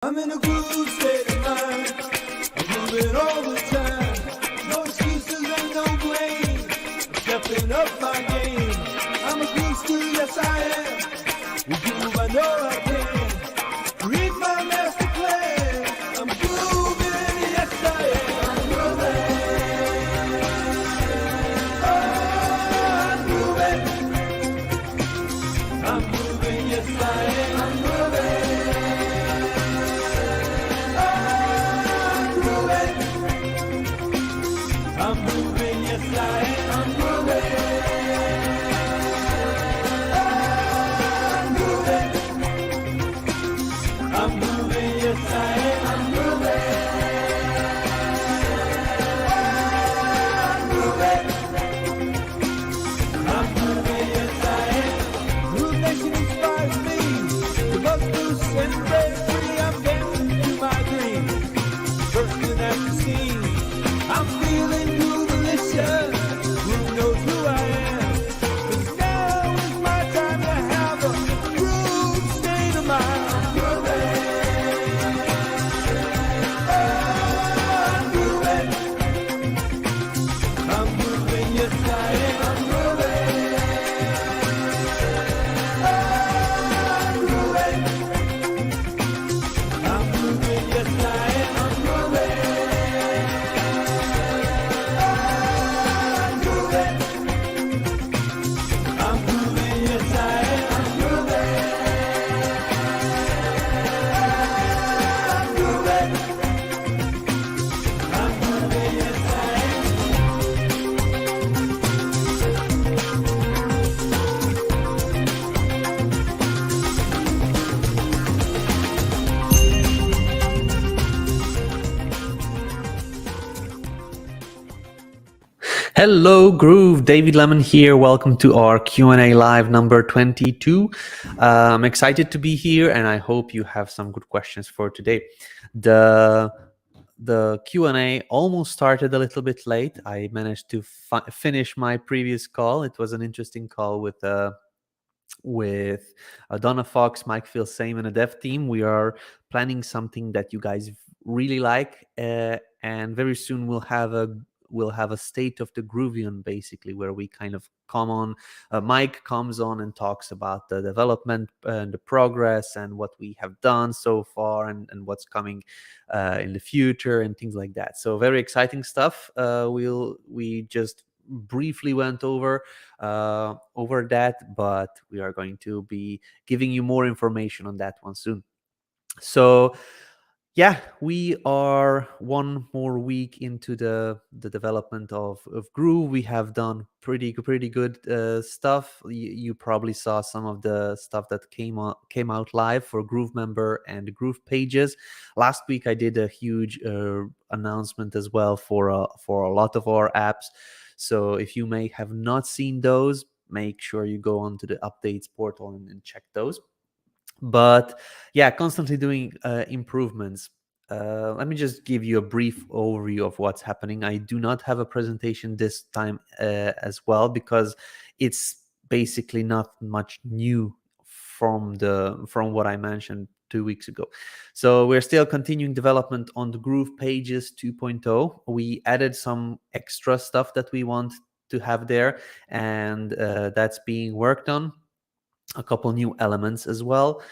I'm in a groove state of mind. I'm moving all the time. No excuses and no blame. I'm stepping up my game. I'm a groove student, yes I am. With groove, I know I can. Read my master plan. I'm grooving, yes I am. I'm grooving. Oh, I'm grooving, yes I am. I'm grooving. I'm moving, yes I am. I'm moving. I'm moving, yes I am. I'm moving. I'm moving, yes I am. Groove Nation inspires me. The buzz loose and break free. I'm dancing to my dreams. Bursting at the seams. I'm feeling groove-alicious. Groove knows who I am. 'Cause now is my time to have a groove state of mind. I'm grooving. Oh, I'm grooving. I'm grooving, yes I am. I'm grooving. Oh, I'm grooving. I'm grooving, yes I am. I'm grooving. Hello, Groove. David Lemon here. Welcome to our Q&A live number 22. I'm excited to be here, and I hope you have some good questions for today. The Q&A almost started a little bit late. I managed to finish my previous call. It was an interesting call with Donna Fox, Mike Phil Same, and a dev team. We are planning something that you guys really like, and very soon we'll have a state of the Groovian, basically, where we kind of come on. Mike comes on and talks about the development and the progress and what we have done so far and what's coming in the future and things like that. So very exciting stuff. We just briefly went over that, but we are going to be giving you more information on that one soon. So yeah, we are one more week into the development of Groove. We have done pretty good stuff. You probably saw some of the stuff that came out live for GrooveMember and GroovePages. Last week I did a huge announcement as well for a lot of our apps. So if you may have not seen those, make sure you go onto the updates portal and check those. But yeah, constantly doing improvements. Let me just give you a brief overview of what's happening. I do not have a presentation this time as well, because it's basically not much new from what I mentioned 2 weeks ago. So we're still continuing development on the GroovePages 2.0. We added some extra stuff that we want to have there, and that's being worked on. A couple new elements as well,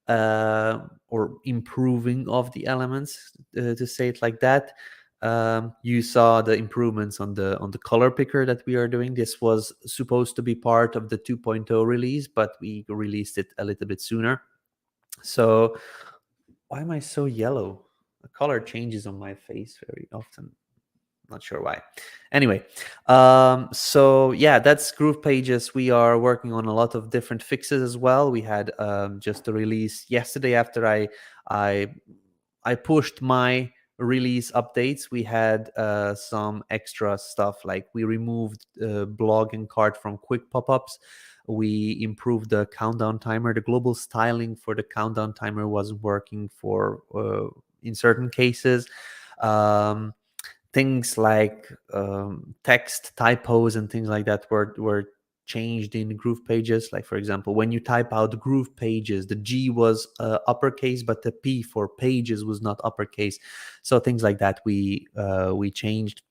or improving of the elements, to say it like that. You saw the improvements on the color picker that we are doing. This was supposed to be part of the 2.0 release, but we released it a little bit sooner. So why am I so yellow? The color changes on my face very often. Not sure why. Anyway, so yeah, that's GroovePages. We are working on a lot of different fixes as well. We had just a release yesterday after I pushed my release updates. We had some extra stuff, like we removed blog and cart from quick pop-ups. We improved the countdown timer. The global styling for the countdown timer wasn't working for in certain cases. Things like text typos and things like that were changed in GroovePages. Like for example, when you type out GroovePages, the G was uppercase, but the P for pages was not uppercase. So things like that we changed.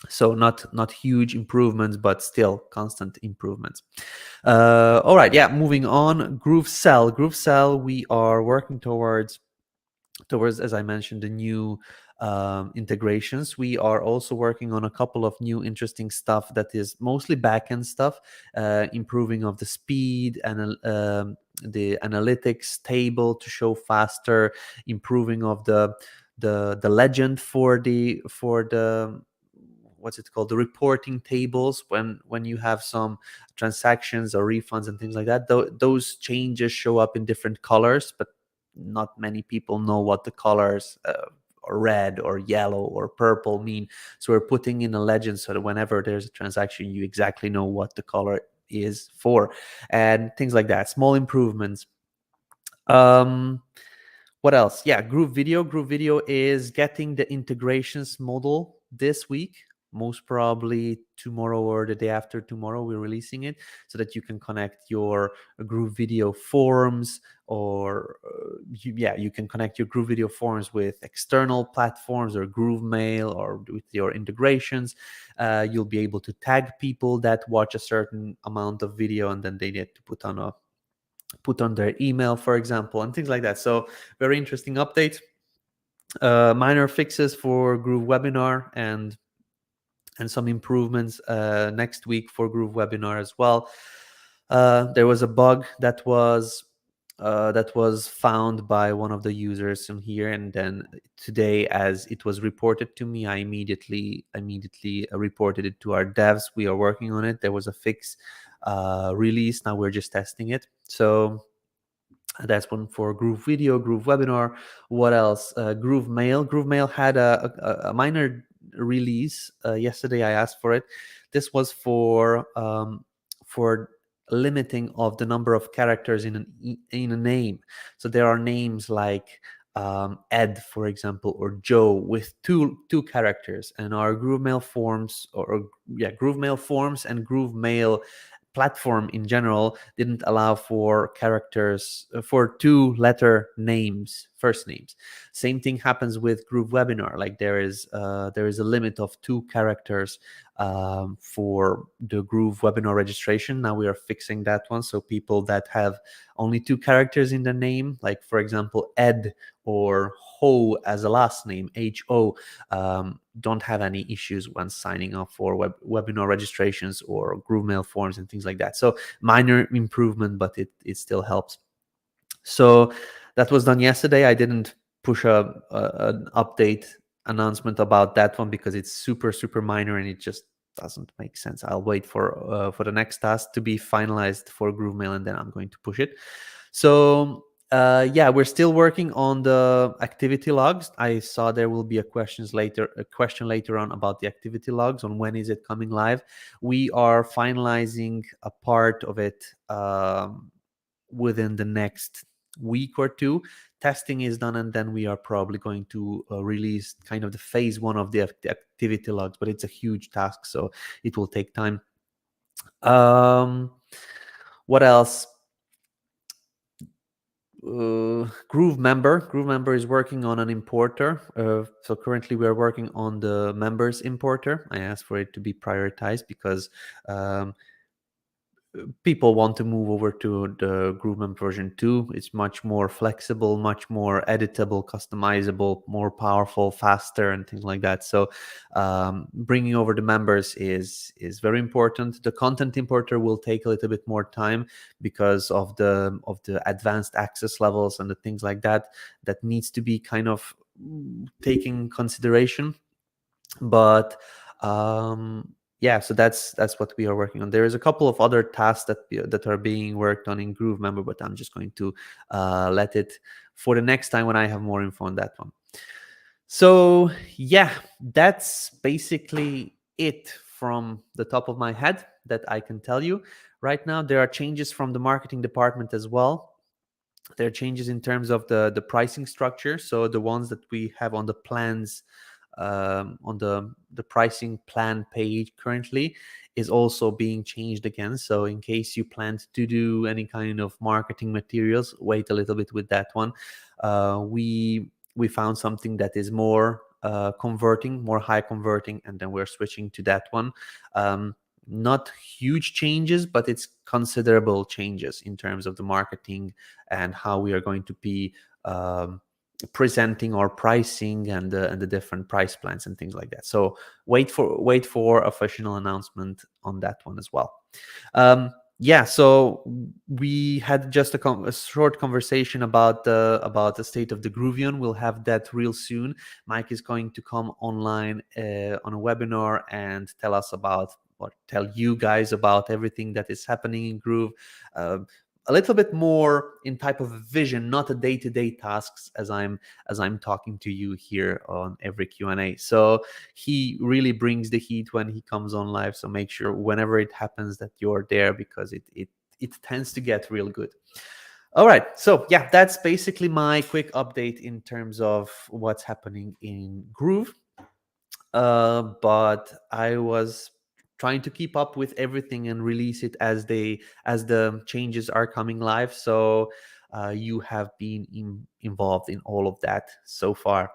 So not huge improvements, but still constant improvements. All right, yeah, moving on. GrooveSell, we are working towards, as I mentioned, the new integrations. We are also working on a couple of new interesting stuff that is mostly backend stuff, improving of the speed and the analytics table to show faster, improving of the legend for the what's it called, the reporting tables when you have some transactions or refunds and things like that. Those changes show up in different colors, but not many people know what the colors or red or yellow or purple mean. So we're putting in a legend so that whenever there's a transaction, you exactly know what the color is for, and things like that. Small improvements. What else? Yeah, GrooveVideo is getting the integrations model this week. Most probably tomorrow or the day after tomorrow, we're releasing it so that you can connect your GrooveVideo forms, or you can connect your GrooveVideo forms with external platforms or GrooveMail or with your integrations. You'll be able to tag people that watch a certain amount of video, and then they get to put on their email, for example, and things like that. So very interesting update. Minor fixes for GrooveWebinar and some improvements next week for GrooveWebinar as well. There was a bug that was found by one of the users in here, and then today, as it was reported to me, I immediately reported it to our devs. We are working on it. There was a fix release. Now we're just testing it. So that's one for GrooveVideo, GrooveWebinar. What else? GrooveMail. GrooveMail had a minor release yesterday. I asked for it. This was for limiting of the number of characters in a name. So there are names like Ed, for example, or Joe with two characters, and our GrooveMail forms, GrooveMail forms and GrooveMail platform in general didn't allow for characters for 2-letter names, first names. Same thing happens with GrooveWebinar. Like there is a limit of 2 characters for the GrooveWebinar registration. Now we are fixing that one, so people that have only 2 characters in the name, like for example Ed or Ho as a last name, Ho, don't have any issues when signing up for webinar registrations or GrooveMail forms and things like that. So minor improvement, but it still helps. So that was done yesterday. I didn't push an update announcement about that one because it's super minor and it just doesn't make sense. I'll wait for the next task to be finalized for GrooveMail, and then I'm going to push it. So we're still working on the activity logs. I saw there will be a question later on about the activity logs, on when is it coming live. We are finalizing a part of it within the next week or two. Testing is done, and then we are probably going to release kind of the phase 1 of the activity logs, but it's a huge task, so it will take time. What else? GrooveMember is working on an importer. So currently we are working on the members importer. I asked for it to be prioritized because people want to move over to the GrooveMember version 2. It's much more flexible, much more editable, customizable, more powerful, faster, and things like that. So bringing over the members is very important. The content importer will take a little bit more time because of the advanced access levels and the things like that needs to be kind of taken consideration. But so that's what we are working on. There is a couple of other tasks that are being worked on in GrooveMember, but I'm just going to let it for the next time when I have more info on that one. So yeah, that's basically it from the top of my head that I can tell you right now. There are changes from the marketing department as well. There are changes in terms of the pricing structure. So the ones that we have on the plans the pricing plan page currently is also being changed again. So in case you planned to do any kind of marketing materials, wait a little bit with that one. We found something that is more converting, more high converting, and then we're switching to that one. Not huge changes, but it's considerable changes in terms of the marketing and how we are going to be presenting our pricing and the different price plans and things like that. So wait for official announcement on that one as well. Yeah, so we had just a short conversation about the state of the Groovian. We'll have that real soon. Mike is going to come online on a webinar and tell us about, or tell you guys about, everything that is happening in Groove. A little bit more in type of vision, not a day-to-day tasks as I'm talking to you here on every Q&A. So he really brings the heat when he comes on live. So make sure whenever it happens that you're there, because it tends to get real good. All right, so yeah, that's basically my quick update in terms of what's happening in Groove. But I was trying to keep up with everything and release it as the changes are coming live. So you have been involved in all of that so far.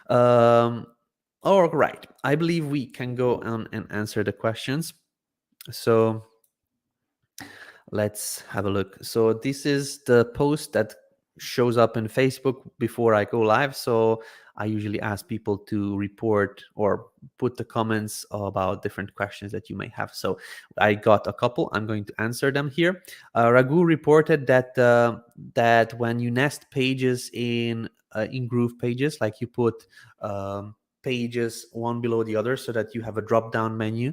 All right, I believe we can go on and answer the questions. So let's have a look. So this is the post that shows up in Facebook before I go live. So I usually ask people to report or put the comments about different questions that you may have. So I got a couple. I'm going to answer them here. Raghu reported that that when you nest pages in Groove pages, like you put pages one below the other so that you have a drop-down menu,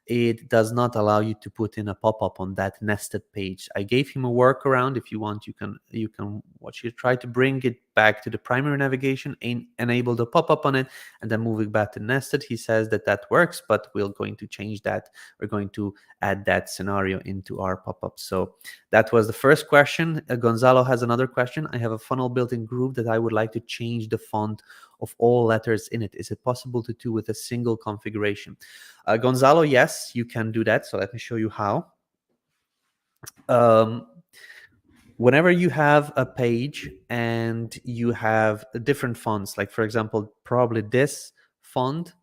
it does not allow you to put in a pop-up on that nested page. I gave him a workaround. If you want, you can watch it. Try to bring it back to the primary navigation and enable the pop-up on it, and then move it back to nested. He says that works, but we're going to change that. We're going to add that scenario into our pop-up. So that was the first question. Gonzalo has another question. I have a funnel built in Groove that I would like to change the font of all letters in it. Is it possible to do with a single configuration? Gonzalo, yes, you can do that. So let me show you how. Whenever you have a page and you have different fonts, like for example, probably this font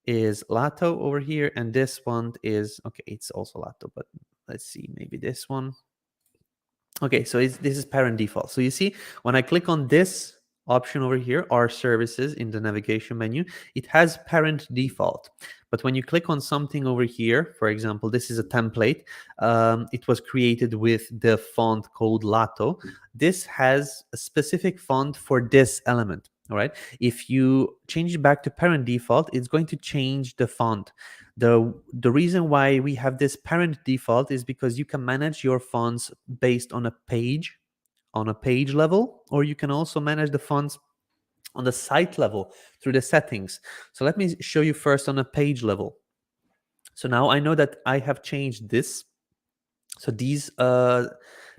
is Lato over here, and this font is, okay, it's also Lato, but let's see, maybe this one. Okay, so this is parent default. So you see, when I click on this option over here, our services in the navigation menu, it has parent default. But when you click on something over here, for example, this is a template. It was created with the font called Lato. This has a specific font for this element. All right. If you change it back to parent default, it's going to change the font. The reason why we have this parent default is because you can manage your fonts based on a page level, or you can also manage the fonts on the site level through the settings. So let me show you first on a page level. So now I know that I have changed this. So these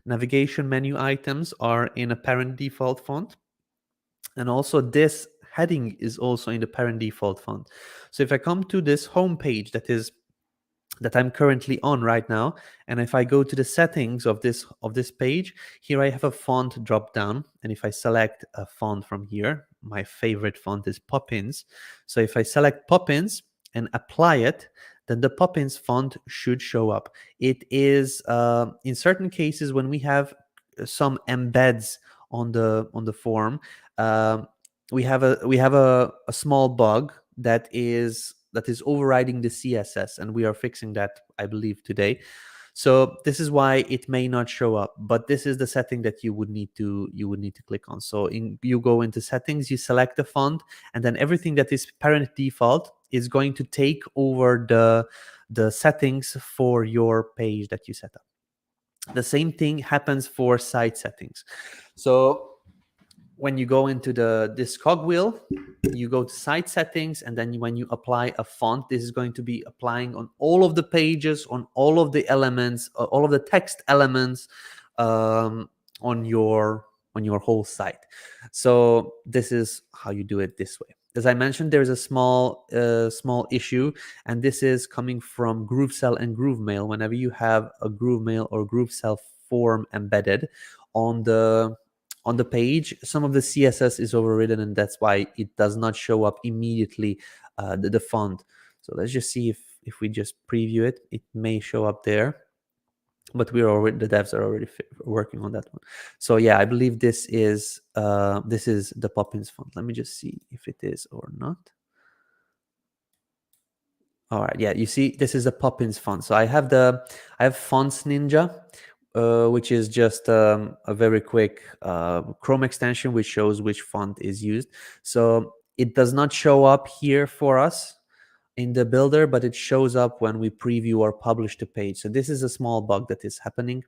navigation menu items are in a parent default font. And also this heading is also in the parent default font. So if I come to this home page that I'm currently on right now, and if I go to the settings of this page, here I have a font drop down, and if I select a font from here, my favorite font is Poppins. So if I select Poppins and apply it, then the Poppins font should show up. It is in certain cases when we have some embeds on the form, we have a small bug that is overriding the CSS, and we are fixing that, I believe, today. So this is why it may not show up, but this is the setting that you would need to click on. So you go into settings, you select the font, and then everything that is parent default is going to take over the settings for your page that you set up. The same thing happens for site settings. So when you go into this cogwheel, you go to site settings, and then when you apply a font, this is going to be applying on all of the pages, on all of the elements, all of the text elements on your whole site. So this is how you do it this way. as I mentioned, there's a small issue, and this is coming from GrooveSell and GrooveMail. Whenever you have a GrooveMail or GrooveSell form embedded on the page, some of the CSS is overridden, and that's why it does not show up immediately, the font. So let's just see if we just preview it, it may show up there. But the devs are already working on that one. So yeah, I believe this is the Poppins font. Let me just see if it is or not. All right, yeah, you see, this is a Poppins font. So I have Fonts Ninja, which is just a very quick Chrome extension which shows which font is used. So it does not show up here for us in the builder, but it shows up when we preview or publish the page. So this is a small bug that is happening.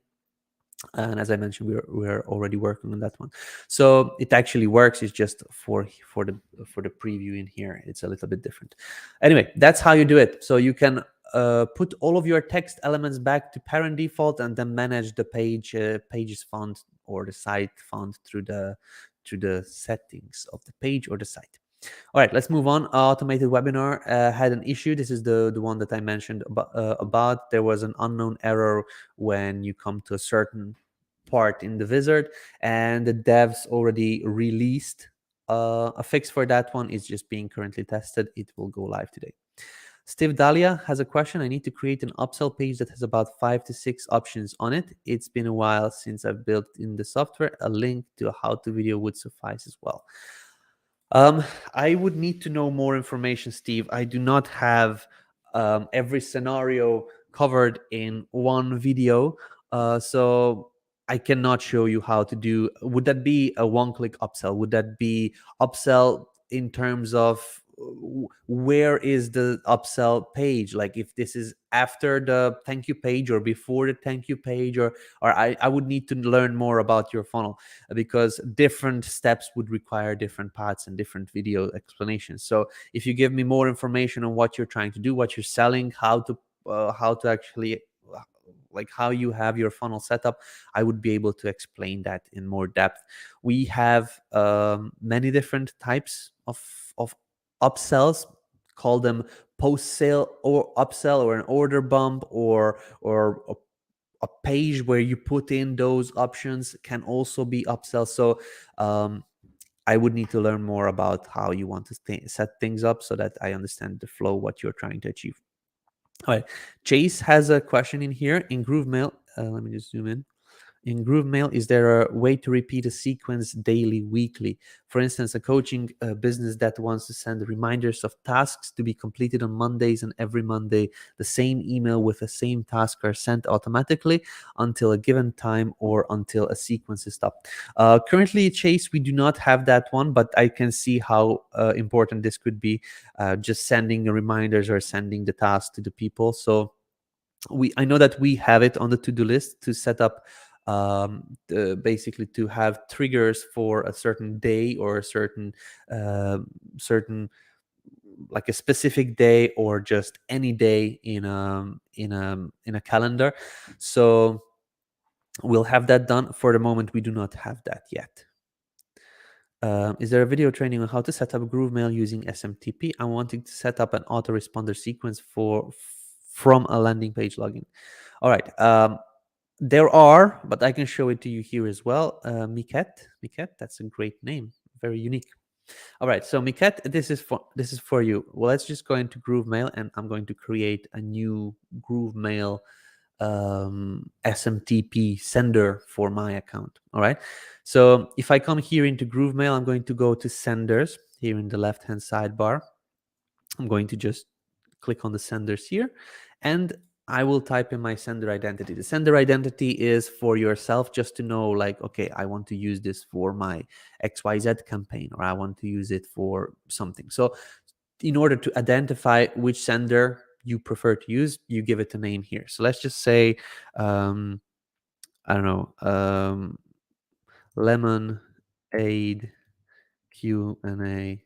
And as I mentioned, we're already working on that one. So it actually works. It's just for the preview in here, it's a little bit different. Anyway, that's how you do it. So you can put all of your text elements back to parent default, and then manage the pages font or the site font through the settings of the page or the site. All right, let's move on. Automated webinar had an issue. This is the one that I mentioned about. There was an unknown error when you come to a certain part in the wizard, and the devs already released a fix for that one. It's just being currently tested. It will go live today. Steve Dahlia has a question. I need to create an upsell page that has about 5 to 6 options on it. It's been a while since I've built in the software. A link to a how-to video would suffice as well. I would need to know more information, Steve. I do not have every scenario covered in one video, so I cannot show you how to do. Would that be a one-click upsell? Would that be upsell in terms of where is the upsell page? Like if this is after the thank you page or before the thank you page, or I would need to learn more about your funnel, because different steps would require different paths and different video explanations. So if you give me more information on what you're trying to do, what you're selling, how to actually like how you have your funnel set up, I would be able to explain that in more depth. We have many different types of upsells. Call them post sale or upsell, or an order bump, or a page where you put in those options can also be upsell. So I would need to learn more about how you want to set things up so that I understand the flow, what you're trying to achieve. All right, Chase has a question in here. In GrooveMail, let me just zoom in. In GrooveMail, is there a way to repeat a sequence daily, weekly? For instance, a coaching business that wants to send reminders of tasks to be completed on Mondays, and every Monday the same email with the same task are sent automatically until a given time or until a sequence is stopped. Currently, Chase, we do not have that one, but I can see how important this could be, just sending reminders or sending the task to the people. So I know that we have it on the to-do list to set up basically to have triggers for a certain day or a certain like a specific day, or just any day in a calendar. So we'll have that done. For the moment, we do not have that yet. Is there a video training on how to set up GrooveMail using SMTP? I'm wanting to set up an autoresponder sequence from a landing page login. All right. There are, but I can show it to you here as well. Miket, that's a great name, very unique. All right, so Miket, this is for you. Well, let's just go into GrooveMail, and I'm going to create a new GrooveMail SMTP sender for my account. All right, so if I come here into GrooveMail, I'm going to go to senders here in the left-hand sidebar. I'm going to just click on the senders here, and I will type in my sender identity. The sender identity is for yourself, just to know, like, okay, I want to use this for my XYZ campaign, or I want to use it for something. So in order to identify which sender you prefer to use, you give it a name here. So let's just say, I don't know, Lemonade Q&A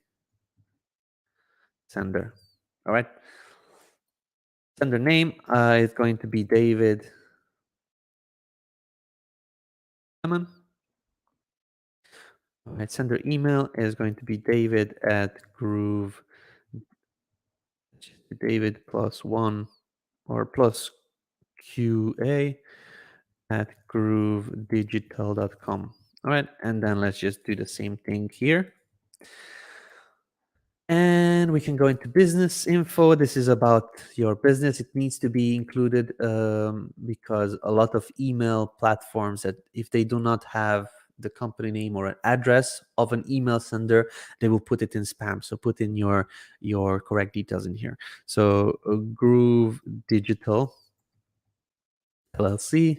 sender. All right. Sender name is going to be David Lemon. All right, sender email is going to be David at Groove, David +1 or plus QA at GrooveDigital.com. All right, and then let's just do the same thing here. And we can go into business info. This is about your business. It needs to be included because a lot of email platforms, that if they do not have the company name or an address of an email sender, they will put it in spam. So put in your correct details in here. So Groove Digital LLC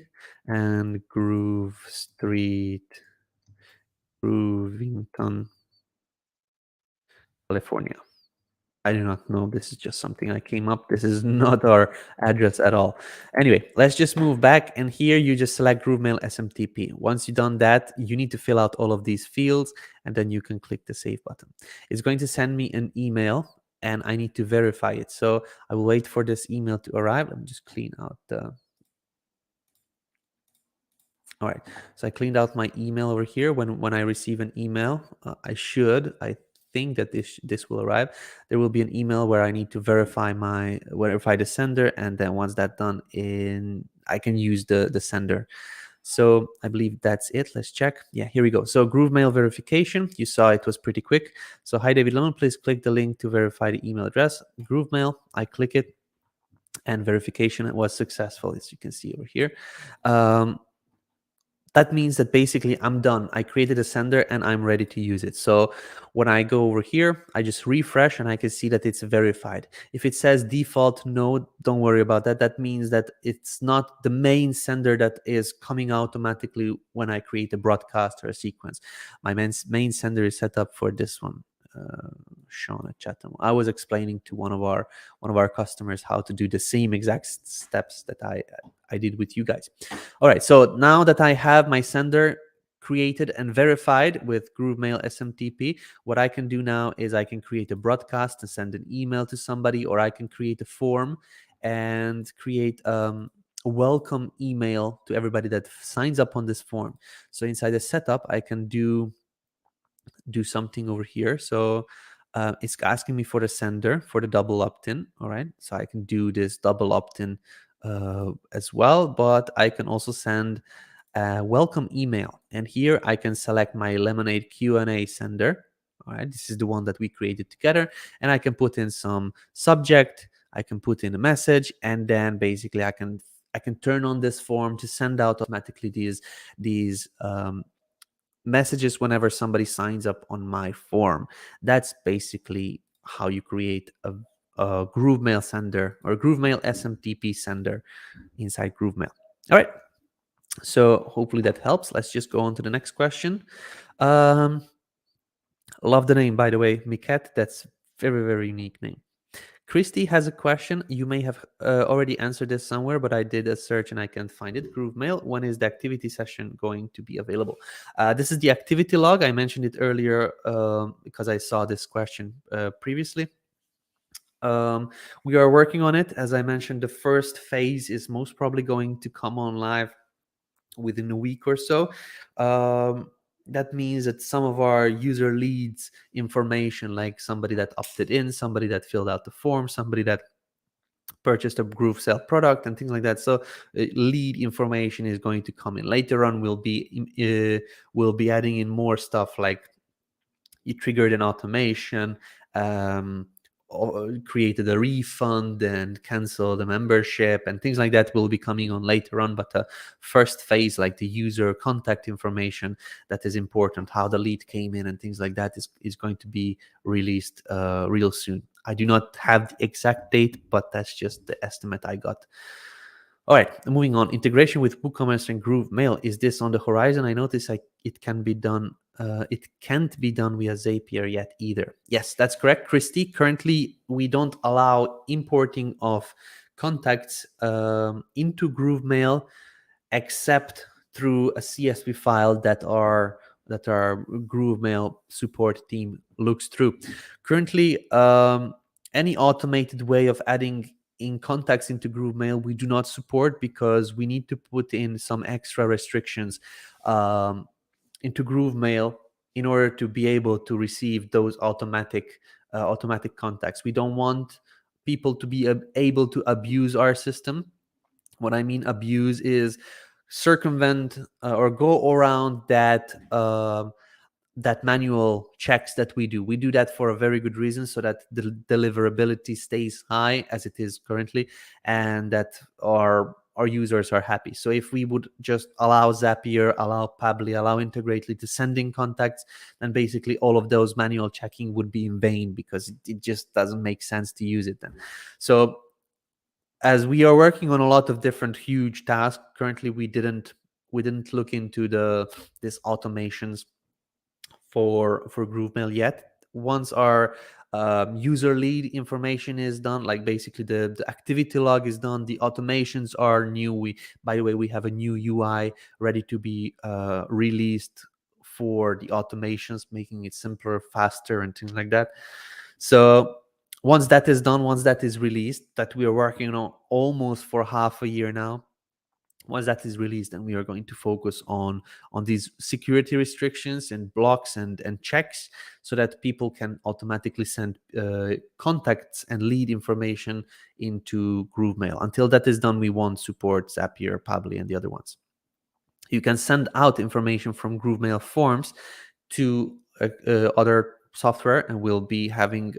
and Groove Street, Groovington, California. I do not know. This is just something I came up. This is not our address at all. Anyway, let's just move back. And here you just select GrooveMail SMTP. Once you've done that, you need to fill out all of these fields, and then you can click the save button. It's going to send me an email, and I need to verify it. So I will wait for this email to arrive. Let me just clean out the... All right, so I cleaned out my email over here. When I receive an email, I think that this will arrive. There will be an email where I need to verify the sender, and then once that's done, I can use the sender. So I believe that's it. Let's check. Yeah, here we go. So GrooveMail verification. You saw it was pretty quick. So hi David Lemon, please click the link to verify the email address. GrooveMail. I click it, and verification was successful, as you can see over here. That means that basically I'm done. I created a sender and I'm ready to use it. So when I go over here, I just refresh and I can see that it's verified. If it says default no, don't worry about that. That means that it's not the main sender that is coming automatically when I create a broadcast or a sequence. My main sender is set up for this one. Sean at Chatham. I was explaining to one of our customers how to do the same exact steps that I did with you guys. All right, so now that I have my sender created and verified with GrooveMail SMTP, what I can do now is I can create a broadcast and send an email to somebody, or I can create a form and create a welcome email to everybody that signs up on this form. So inside the setup, I can do something over here. So it's asking me for the sender for the double opt-in. All right, so I can do this double opt-in as well, but I can also send a welcome email, and here I can select my Lemonade Q&A sender. All right, this is the one that we created together, and I can put in some subject, I can put in a message, and then basically I can turn on this form to send out automatically these messages whenever somebody signs up on my form. That's basically how you create a GrooveMail sender or GrooveMail SMTP sender inside GrooveMail. All right, so hopefully that helps. Let's just go on to the next question. Love the name, by the way, Miket. That's very, very unique name. Christy has a question. You may have already answered this somewhere, but I did a search and I can't find it. GrooveMail, when is the activity session going to be available? This is the activity log. I mentioned it earlier because I saw this question previously. We are working on it. As I mentioned, the first phase is most probably going to come on live within a week or so. That means that some of our user leads information, like somebody that opted in, somebody that filled out the form, somebody that purchased a GrooveSell product and things like that. So lead information is going to come in. Later on, we'll be adding in more stuff like you triggered an automation, or created a refund and canceled the membership, and things like that will be coming on later on. But the first phase, like the user contact information, that is important, how the lead came in and things like that, is going to be released real soon. I do not have the exact date, but that's just the estimate I got. All right, moving on. Integration with WooCommerce and GrooveMail, is this on the horizon? I notice it can be done. It can't be done via Zapier yet either. Yes, that's correct, Christy. Currently, we don't allow importing of contacts into GrooveMail except through a CSV file that our GrooveMail support team looks through. Currently, any automated way of adding in contacts into GrooveMail we do not support, because we need to put in some extra restrictions into GrooveMail in order to be able to receive those automatic contacts. We don't want people to be able to abuse our system. What I mean abuse is circumvent or go around that manual checks that we do. We do that for a very good reason, so that the deliverability stays high as it is currently, and that our users are happy. So if we would just allow Zapier, allow Pabbly, allow Integrately to send in contacts, then basically all of those manual checking would be in vain, because it just doesn't make sense to use it then. So as we are working on a lot of different huge tasks currently, we didn't look into this automations for GrooveMail yet. Once our user lead information is done, like basically the activity log is done, the automations are new. By the way, we have a new UI ready to be released for the automations, making it simpler, faster, and things like that. So once that is done, once that is released, that we are working on almost for half a year now, once that is released, then we are going to focus on these security restrictions and blocks and checks, so that people can automatically send contacts and lead information into GrooveMail. Until that is done, we won't support Zapier, Pabbly, and the other ones. You can send out information from GrooveMail forms to other software, and we'll be having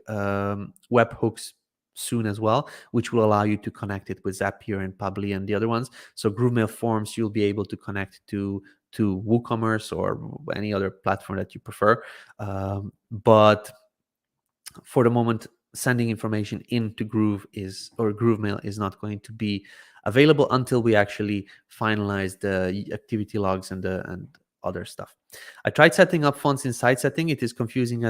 webhooks soon as well, which will allow you to connect it with Zapier and Pabbly and the other ones. So GrooveMail forms, you'll be able to connect to WooCommerce or any other platform that you prefer. But for the moment, sending information into GrooveMail is not going to be available until we actually finalize the activity logs and other stuff. I tried setting up fonts in site setting. It is confusing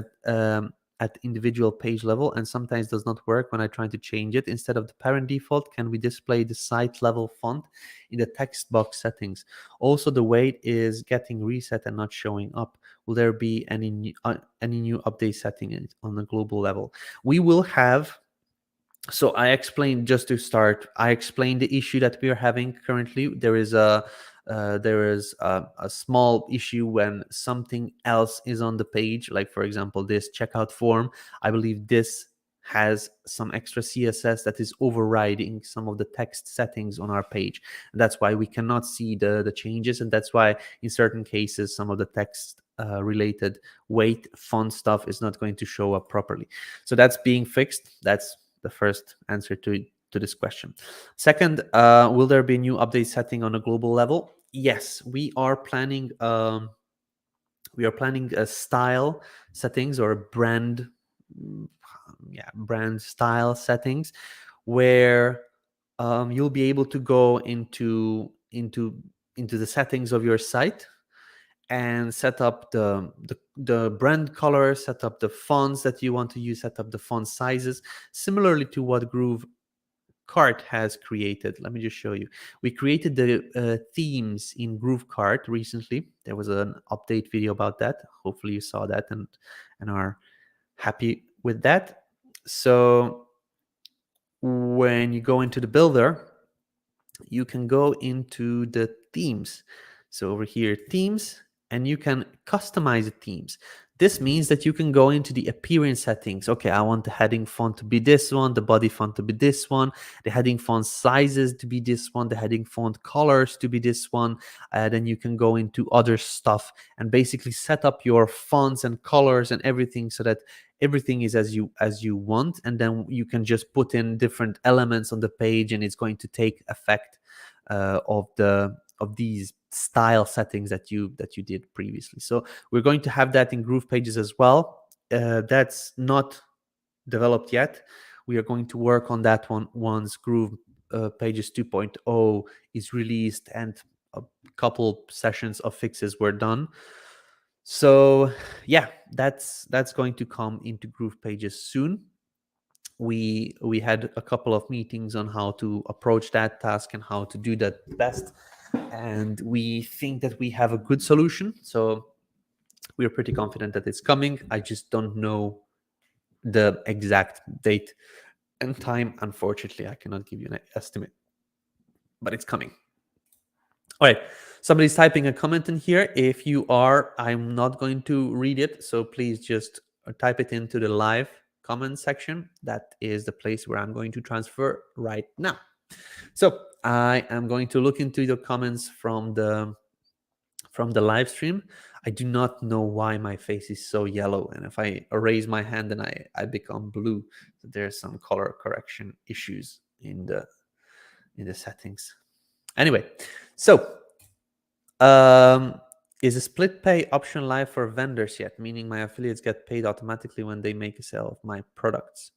at individual page level, and sometimes does not work when I try to change it. Instead of the parent default, can we display the site level font in the text box settings? Also, the weight is getting reset and not showing up. Will there be any new update setting on the global level? We will have. So I explained, just to start, I explained the issue that we are having currently. There is a small issue when something else is on the page, like for example this checkout form. I believe this has some extra CSS that is overriding some of the text settings on our page. And that's why we cannot see the changes, and that's why in certain cases some of the text related weight font stuff is not going to show up properly. So that's being fixed. That's the first answer to this question. Second, will there be a new update setting on a global level? Yes, we are planning a style settings or brand style settings, where you'll be able to go into the settings of your site and set up the brand color, set up the fonts that you want to use, set up the font sizes, similarly to what GrooveKart has created. Let me just show you. We created the themes in GrooveKart recently. There was an update video about that. Hopefully you saw that and are happy with that. So when you go into the builder, you can go into the themes. So over here, themes, and you can customize the themes. This means that you can go into the appearance settings. Okay, I want the heading font to be this one, the body font to be this one, the heading font sizes to be this one, the heading font colors to be this one. Then you can go into other stuff and basically set up your fonts and colors and everything, so that everything is as you want. And then you can just put in different elements on the page, and it's going to take effect of these style settings that you did previously. So we're going to have that in GroovePages as well. That's not developed yet. We are going to work on that one once GroovePages 2.0 is released and a couple sessions of fixes were done. So yeah, that's going to come into GroovePages soon. We had a couple of meetings on how to approach that task and how to do that best, and we think that we have a good solution. So we're pretty confident that it's coming. I just don't know the exact date and time. Unfortunately, I cannot give you an estimate, but it's coming. All right, somebody's typing a comment in here. If you are, I'm not going to read it, so please just type it into the live comment section. That is the place where I'm going to transfer right now. So I am going to look into the comments from the live stream. I do not know why my face is so yellow, and if I raise my hand, then I become blue. So there's some color correction issues in the settings. Anyway, so is a split pay option live for vendors yet? Meaning my affiliates get paid automatically when they make a sale of my products.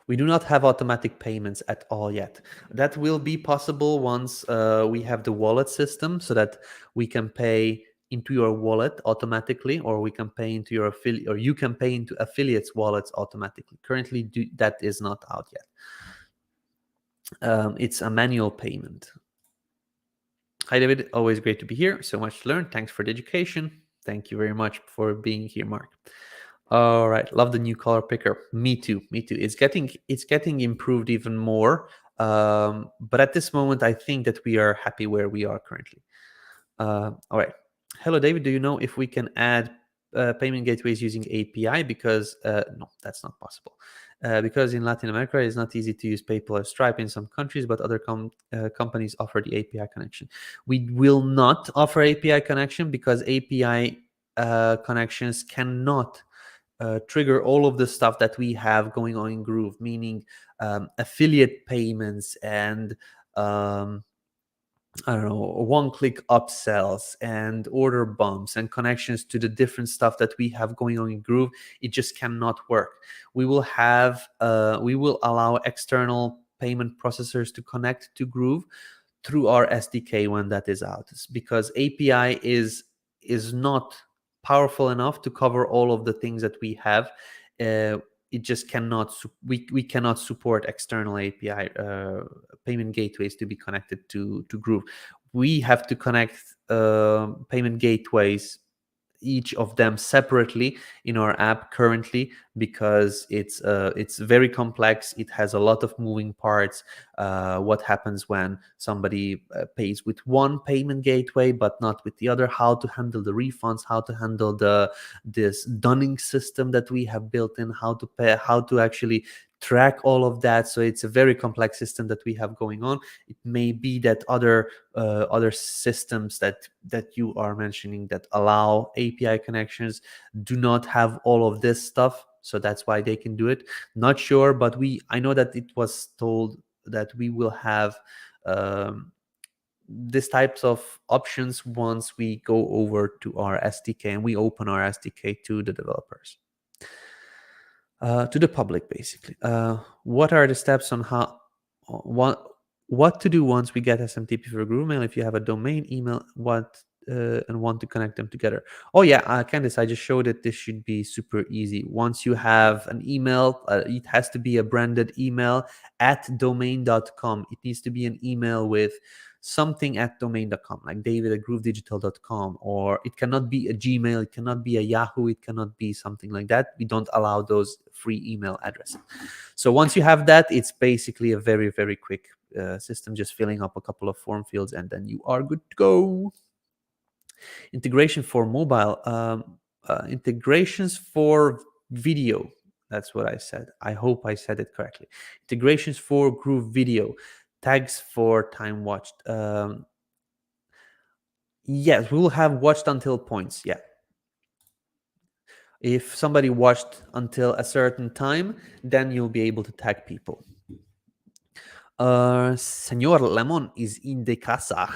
We do not have automatic payments at all yet. That will be possible once we have the wallet system, so that we can pay into your wallet automatically, or we can pay into your affiliate, or you can pay into affiliates' wallets automatically. Currently, that is not out yet. It's a manual payment. Hi, David. Always great to be here. So much to learn. Thanks for the education. Thank you very much for being here, Mark. All right, love the new color picker. Me too. Me too. It's getting improved even more. But at this moment, I think that we are happy where we are currently. All right. Hello, David. Do you know if we can add payment gateways using API? Because no, that's not possible. Because in Latin America, it's not easy to use PayPal or Stripe in some countries, but other companies offer the API connection. We will not offer API connection because API connections cannot trigger all of the stuff that we have going on in Groove, meaning affiliate payments and I don't know, one-click upsells and order bumps and connections to the different stuff that we have going on in Groove. It just cannot work. We will allow external payment processors to connect to Groove through our SDK when that is out, because API is not powerful enough to cover all of the things that we have. It just cannot we cannot support external API payment gateways to be connected to Groove. We have to connect payment gateways, each of them separately in our app currently, because it's very complex. It has a lot of moving parts. What happens when somebody pays with one payment gateway but not with the other? How to handle the refunds? How to handle this dunning system that we have built in? How to pay? How to actually track all of that? So it's a very complex system that we have going on. It may be that other systems that you are mentioning that allow API connections do not have all of this stuff, so that's why they can do it. Not sure, but I know that it was told that we will have these types of options once we go over to our SDK and we open our SDK to the developers. To the public, basically. What are the steps on what to do once we get SMTP for GrooveMail? If you have a domain, email, and want to connect them together. Oh yeah, Candice, I just showed it. This should be super easy. Once you have an email, it has to be a branded email at domain.com. It needs to be an email with something at domain.com, like david@groovedigital.com, or it cannot be a Gmail, it cannot be a Yahoo, it cannot be something like that. We don't allow those free email addresses. So once you have that, it's basically a very, very quick system, just filling up a couple of form fields and then you are good to go. Integration for mobile, integrations for video. That's what I said. I hope I said it correctly. Integrations for GrooveVideo, tags for time watched. Yes, we will have watched until points. Yeah. If somebody watched until a certain time, then you'll be able to tag people. Senor Lemon is in the casa.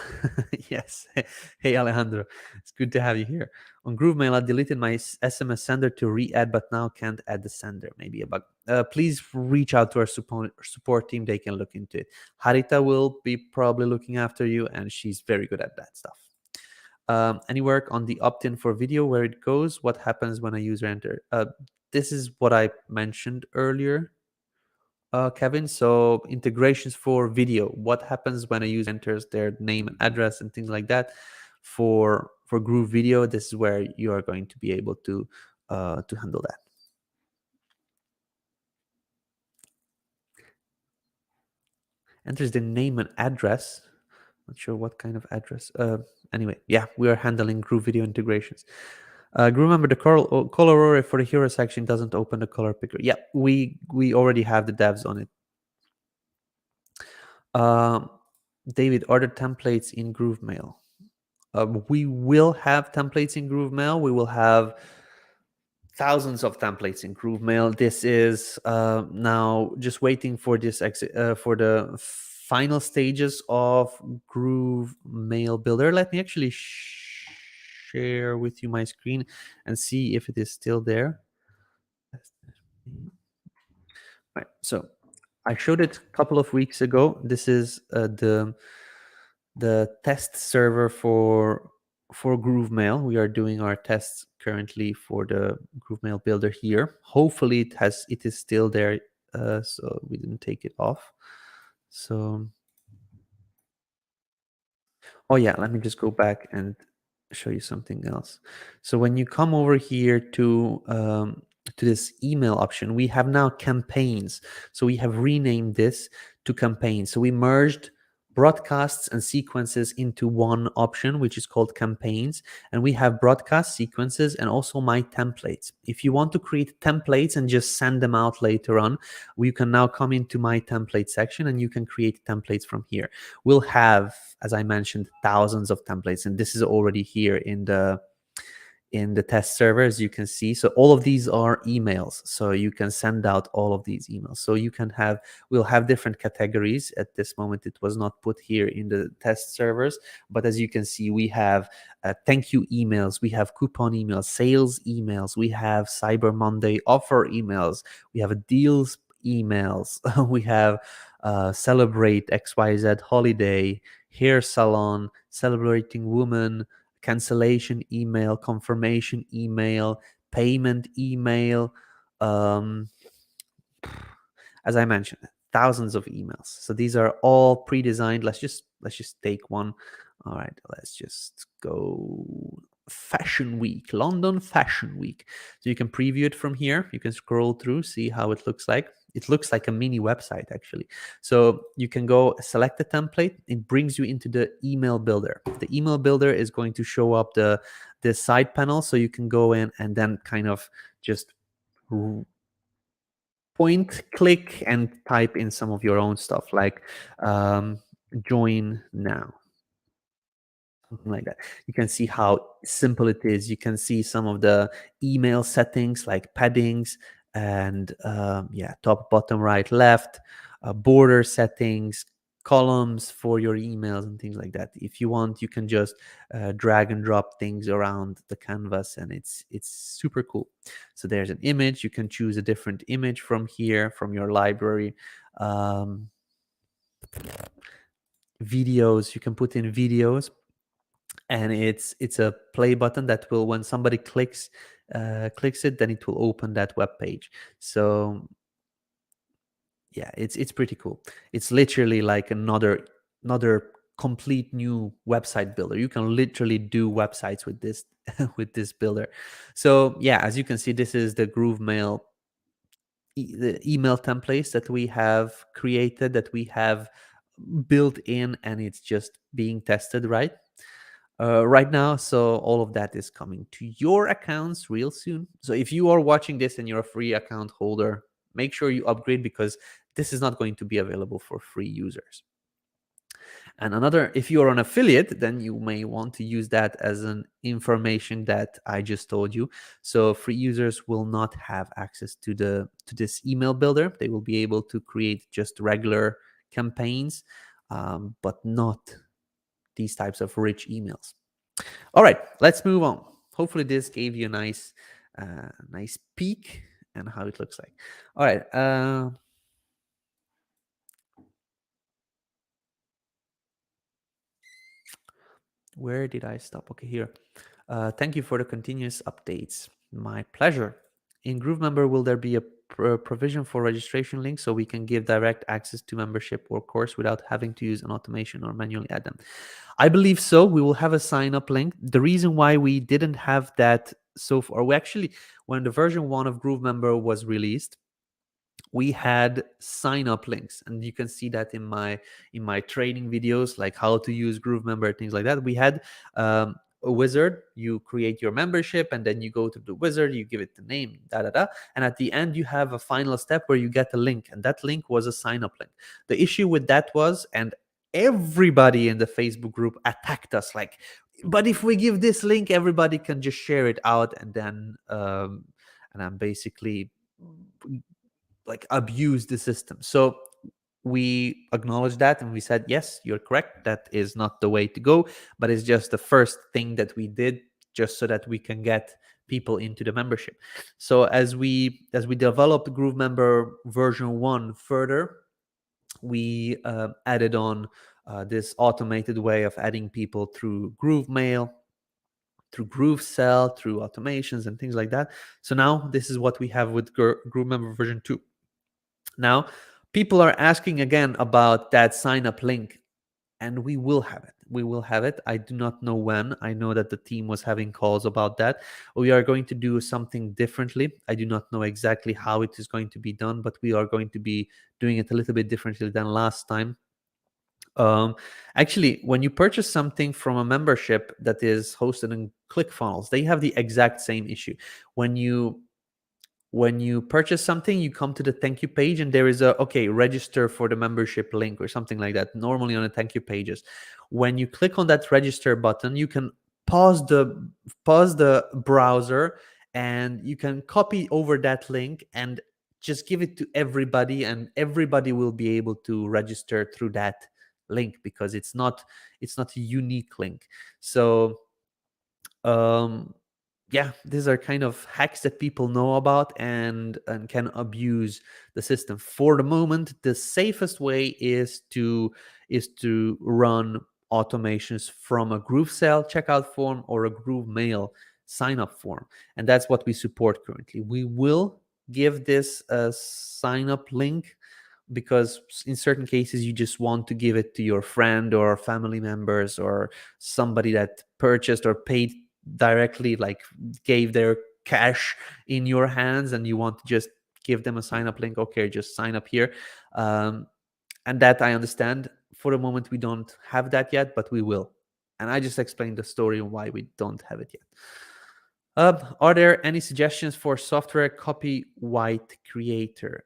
Yes. Hey, Alejandro. It's good to have you here. On GrooveMail, I deleted my SMS sender to re-add, but now can't add the sender. Maybe a bug. Please reach out to our support team. They can look into it. Harita will be probably looking after you, and she's very good at that stuff. Any work on the opt-in for video, where it goes? What happens when a user enters? This is what I mentioned earlier. Kevin, so integrations for video. What happens when a user enters their name and address and things like that for GrooveVideo? This is where you are going to be able to handle that. enters the name and address. Not sure what kind of address. Anyway, yeah, we are handling GrooveVideo integrations. GrooveMember, the color array for the hero section doesn't open the color picker. Yeah, we already have the devs on it. David, are there templates in GrooveMail? We will have templates in GrooveMail. We will have thousands of templates in GrooveMail. This is now just waiting for this for the final stages of GrooveMail Builder. Let me actually share with you my screen and see if it is still there. Right, so I showed it a couple of weeks ago. This is the test server for GrooveMail. We are doing our tests currently for the GrooveMail builder here. Hopefully it is still there, so we didn't take it off. So, oh yeah, let me just go back and show you something else. So when you come over here to this email option, we have now campaigns. So we have renamed this to campaigns. So we merged broadcasts and sequences into one option, which is called campaigns. And we have broadcast sequences and also my templates. If you want to create templates and just send them out later on, you can now come into my template section and you can create templates from here. We'll have, as I mentioned, thousands of templates, and this is already here in the test server, as you can see. So all of these are emails, so you can send out all of these emails. So you can have, we'll have different categories. At this moment it was not put here in the test servers, but as you can see, we have thank you emails, we have coupon emails, sales emails, we have Cyber Monday offer emails, we have deals emails, we have celebrate XYZ holiday, hair salon, celebrating woman, cancellation email, confirmation email, payment email. As I mentioned, thousands of emails. So these are all pre-designed. Let's just take one. All right, let's just go Fashion Week, London Fashion Week. So you can preview it from here. You can scroll through, see how it looks like. It looks like a mini website, actually. So you can go select the template. It brings you into the email builder. The email builder is going to show up the side panel. So you can go in and then kind of just point, click, and type in some of your own stuff, like join now, something like that. You can see how simple it is. You can see some of the email settings like paddings and yeah, top, bottom, right, left, border settings, columns for your emails and things like that. If you want, you can just drag and drop things around the canvas, and it's super cool. So there's an image. You can choose a different image from here, from your library. Videos, you can put in videos, and it's a play button that will, when somebody clicks it, then it will open that web page. So yeah, it's pretty cool. It's literally like another complete new website builder. You can literally do websites with this with this builder. So yeah, as you can see, this is the GrooveMail the email templates that we have created, that we have built in, and it's just being tested right now. So all of that is coming to your accounts real soon. So if you are watching this and you're a free account holder, make sure you upgrade, because this is not going to be available for free users. And another, if you're an affiliate, then you may want to use that as an information that I just told you. So free users will not have access to this email builder. They will be able to create just regular campaigns, but not these types of rich emails. All right, let's move on. Hopefully this gave you a nice peek and how it looks like. All right. Where did I stop? Okay, here. Thank you for the continuous updates. My pleasure. In GrooveMember, will there be a provision for registration links so we can give direct access to membership or course without having to use an automation or manually add them? I believe so. We will have a sign up link. The reason why we didn't have that so far, we actually, when the version 1 of GrooveMember was released, we had sign up links, and you can see that in my training videos, like how to use GrooveMember, things like that. We had a wizard. You create your membership, and then you go to the wizard, you give it the name, and at the end you have a final step where you get a link, and that link was a sign up link. The issue with that was, and everybody in the Facebook group attacked us, like, but if we give this link, everybody can just share it out, and then and I'm basically like abuse the system. So we acknowledged that, and we said, yes, you're correct, that is not the way to go, but it's just the first thing that we did, just so that we can get people into the membership. So as we developed GrooveMember version 1 further, we added on this automated way of adding people through GrooveMail, through GrooveSell, through automations and things like that. So now this is what we have with GrooveMember version 2. Now, people are asking again about that sign up link, and we will have it. We will have it. I do not know when. I know that the team was having calls about that. We are going to do something differently. I do not know exactly how it is going to be done, but we are going to be doing it a little bit differently than last time. Actually, when you purchase something from a membership that is hosted in ClickFunnels, they have the exact same issue. When you purchase something, you come to the thank you page, and there is a register for the membership link or something like that, normally on the thank you pages. When you click on that register button, you can pause the browser, and you can copy over that link and just give it to everybody, and everybody will be able to register through that link, because it's not a unique link. So yeah, these are kind of hacks that people know about and can abuse the system. For the moment, the safest way is to run automations from a GrooveSell checkout form or a GrooveMail sign up form, and that's what we support currently. We will give this a sign up link, because in certain cases you just want to give it to your friend or family members or somebody that purchased or paid directly, like gave their cash in your hands, and you want to just give them a sign up link. Okay, just sign up here. And that I understand. For the moment, we don't have that yet, but we will. And I just explained the story on why we don't have it yet. Are there any suggestions for software copyright creator?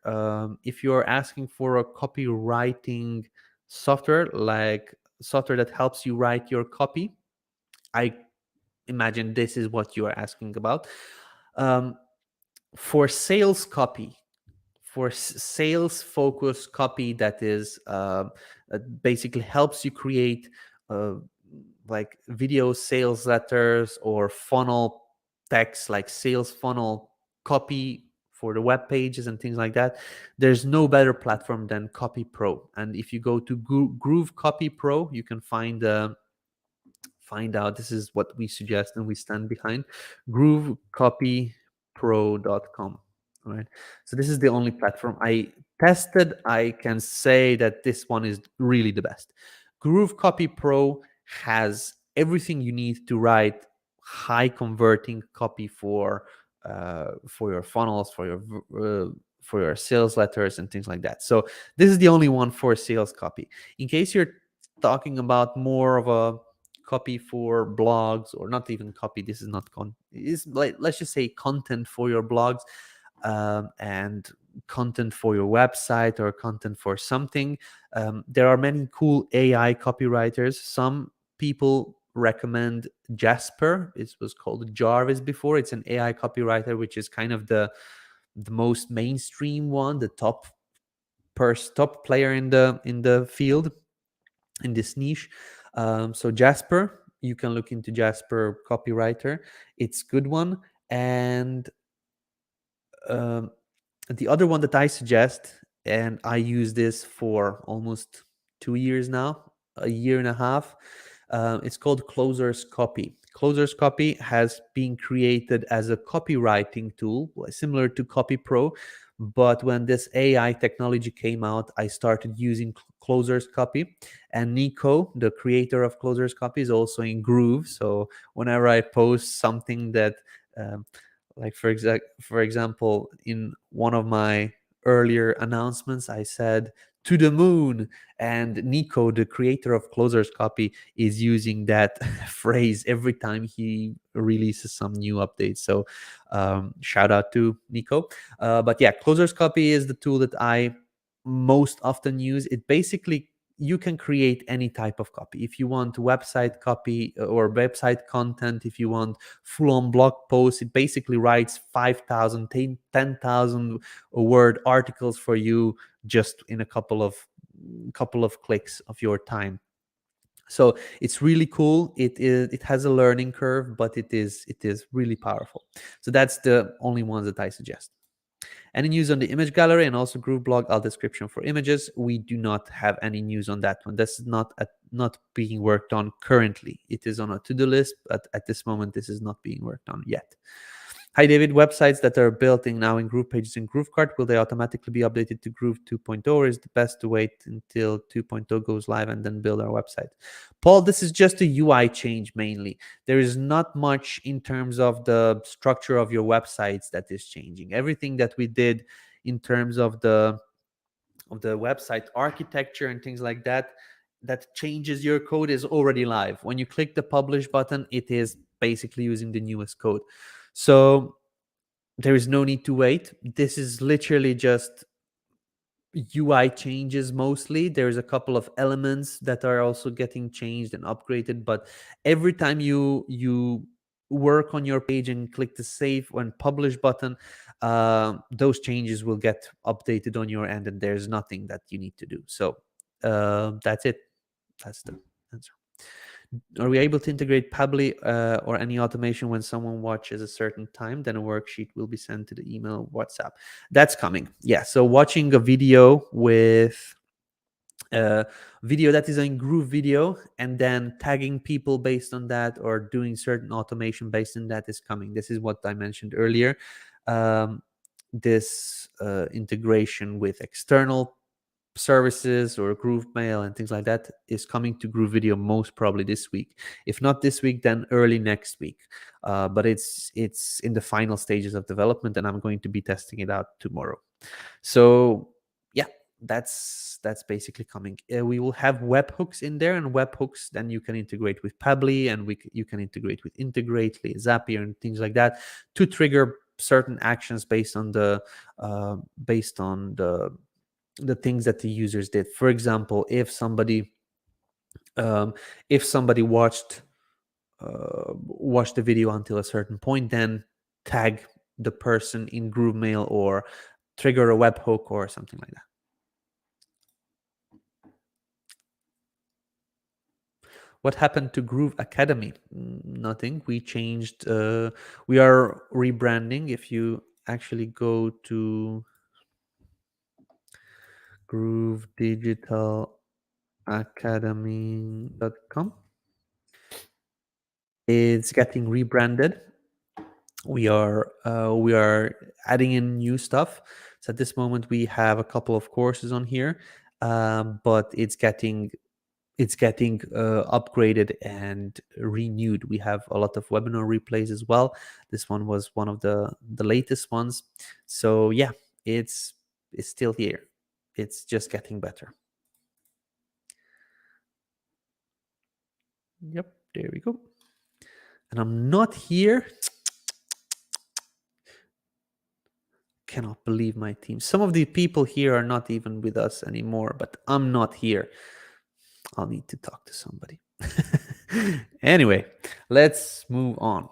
If you're asking for a copywriting software, like software that helps you write your copy, I imagine this is what you are asking about. For sales copy, for sales focused copy that is basically helps you create like video sales letters or funnel text, like sales funnel copy for the web pages and things like that, there's no better platform than Copy Pro. And if you go to Groove Copy Pro, you can find out, this is what we suggest and we stand behind, GrooveCopyPro.com. All right, so this is the only platform I tested. I can say that this one is really the best. Groove Copy Pro has everything you need to write high converting copy for your funnels, for your sales letters and things like that. So this is the only one for sales copy. In case you're talking about more of a copy for blogs, or not even copy, this is not is like, let's just say content for your blogs, and content for your website, or content for something. There are many cool AI copywriters. Some people recommend Jasper. It was called Jarvis before. It's an AI copywriter, which is kind of the most mainstream one, the top player in the field, in this niche. So Jasper, you can look into Jasper copywriter. It's good one. And the other one that I suggest, and I use this for almost 2 years now, a year and a half, it's called Closer's Copy. Closer's Copy has been created as a copywriting tool, similar to Copy Pro. But when this AI technology came out, I started using Closer's Copy. And Nico, the creator of Closer's Copy, is also in Groove. So whenever I post something that, like for example, in one of my earlier announcements, I said to the moon, and Nico, the creator of Closers Copy, is using that phrase every time he releases some new updates. So shout out to Nico. But yeah, Closers Copy is the tool that I most often use. It basically, you can create any type of copy. If you want website copy or website content, if you want full-on blog posts, it basically writes 5,000, 10,000 word articles for you just in a couple of clicks of your time. So it's really cool. It has a learning curve, but it is really powerful. So that's the only ones that I suggest. Any news on the image gallery and also GrooveBlog alt description for images? We do not have any news on that one. This is not being worked on currently. It is on a to-do list, but at this moment, this is not being worked on yet. Hi, David. Websites that are built in now in GroovePages and GrooveKart, will they automatically be updated to Groove 2.0, or is the best to wait until 2.0 goes live and then build our website? Paul, this is just a UI change mainly. There is not much in terms of the structure of your websites that is changing. Everything that we did in terms of the website architecture and things like that, that changes your code, is already live. When you click the publish button, it is basically using the newest code. So there is no need to wait. This is literally just UI changes mostly. There's a couple of elements that are also getting changed and upgraded, but every time you work on your page and click the save and publish button, those changes will get updated on your end, and there's nothing that you need to do. So that's it. That's the answer. Are we able to integrate Pabbly or any automation when someone watches a certain time? Then a worksheet will be sent to the email, WhatsApp. That's coming. Yeah. So watching a video with video that is in GrooveVideo and then tagging people based on that, or doing certain automation based on that, is coming. This is what I mentioned earlier. This integration with external services or Groove Mail and things like that is coming to GrooveVideo most probably this week. If not this week, then early next week. But it's in the final stages of development, and I'm going to be testing it out tomorrow. So yeah, that's basically coming. We will have webhooks in there, and webhooks then you can integrate with Pabbly, and you can integrate with Integrately, Zapier, and things like that to trigger certain actions based on the things that the users did. For example, if somebody watched the video until a certain point, then tag the person in Groove Mail or trigger a webhook or something like that. What happened to Groove Academy? Nothing. We changed. We are rebranding. If you actually go to GrooveDigitalAcademy.com, it's getting rebranded. We are adding in new stuff. So at this moment, we have a couple of courses on here, but it's getting upgraded and renewed. We have a lot of webinar replays as well. This one was one of the latest ones. So yeah, it's still here. It's just getting better. Yep, there we go. And I'm not here. Cannot believe my team. Some of the people here are not even with us anymore, but I'm not here. I'll need to talk to somebody. Anyway, let's move on.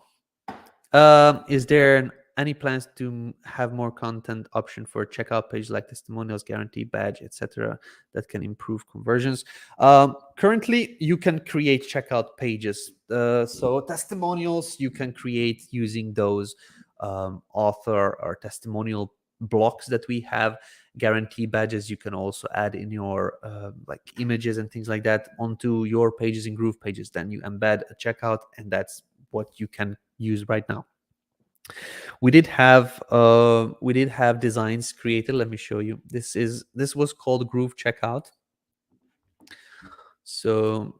Is there any plans to have more content option for checkout pages like testimonials, guarantee badge, etc., that can improve conversions? Currently, you can create checkout pages. So testimonials you can create using those author or testimonial blocks that we have. Guarantee badges you can also add in your like images and things like that onto your pages in GroovePages. Then you embed a checkout, and that's what you can use right now. We did have designs created. Let me show you. This was called Groove Checkout. So,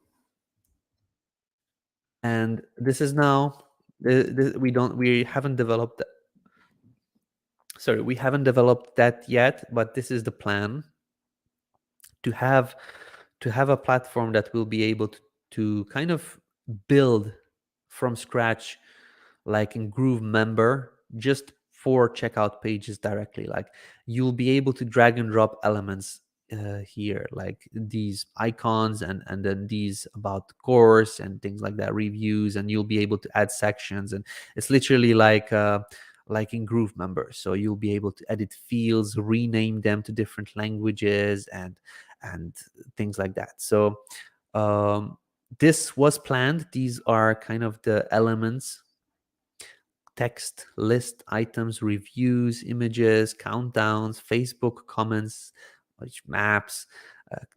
and this is now we haven't developed sorry, we haven't developed that yet, but this is the plan, to have a platform that will be able to kind of build from scratch, like in GrooveMember, just for checkout pages directly. Like, you'll be able to drag and drop elements here, like these icons, and then these about the course and things like that, reviews, and you'll be able to add sections, and it's literally like in GrooveMember. So you'll be able to edit fields, rename them to different languages, and things like that. So this was planned. These are kind of the elements: text, list, items, reviews, images, countdowns, Facebook comments, which maps,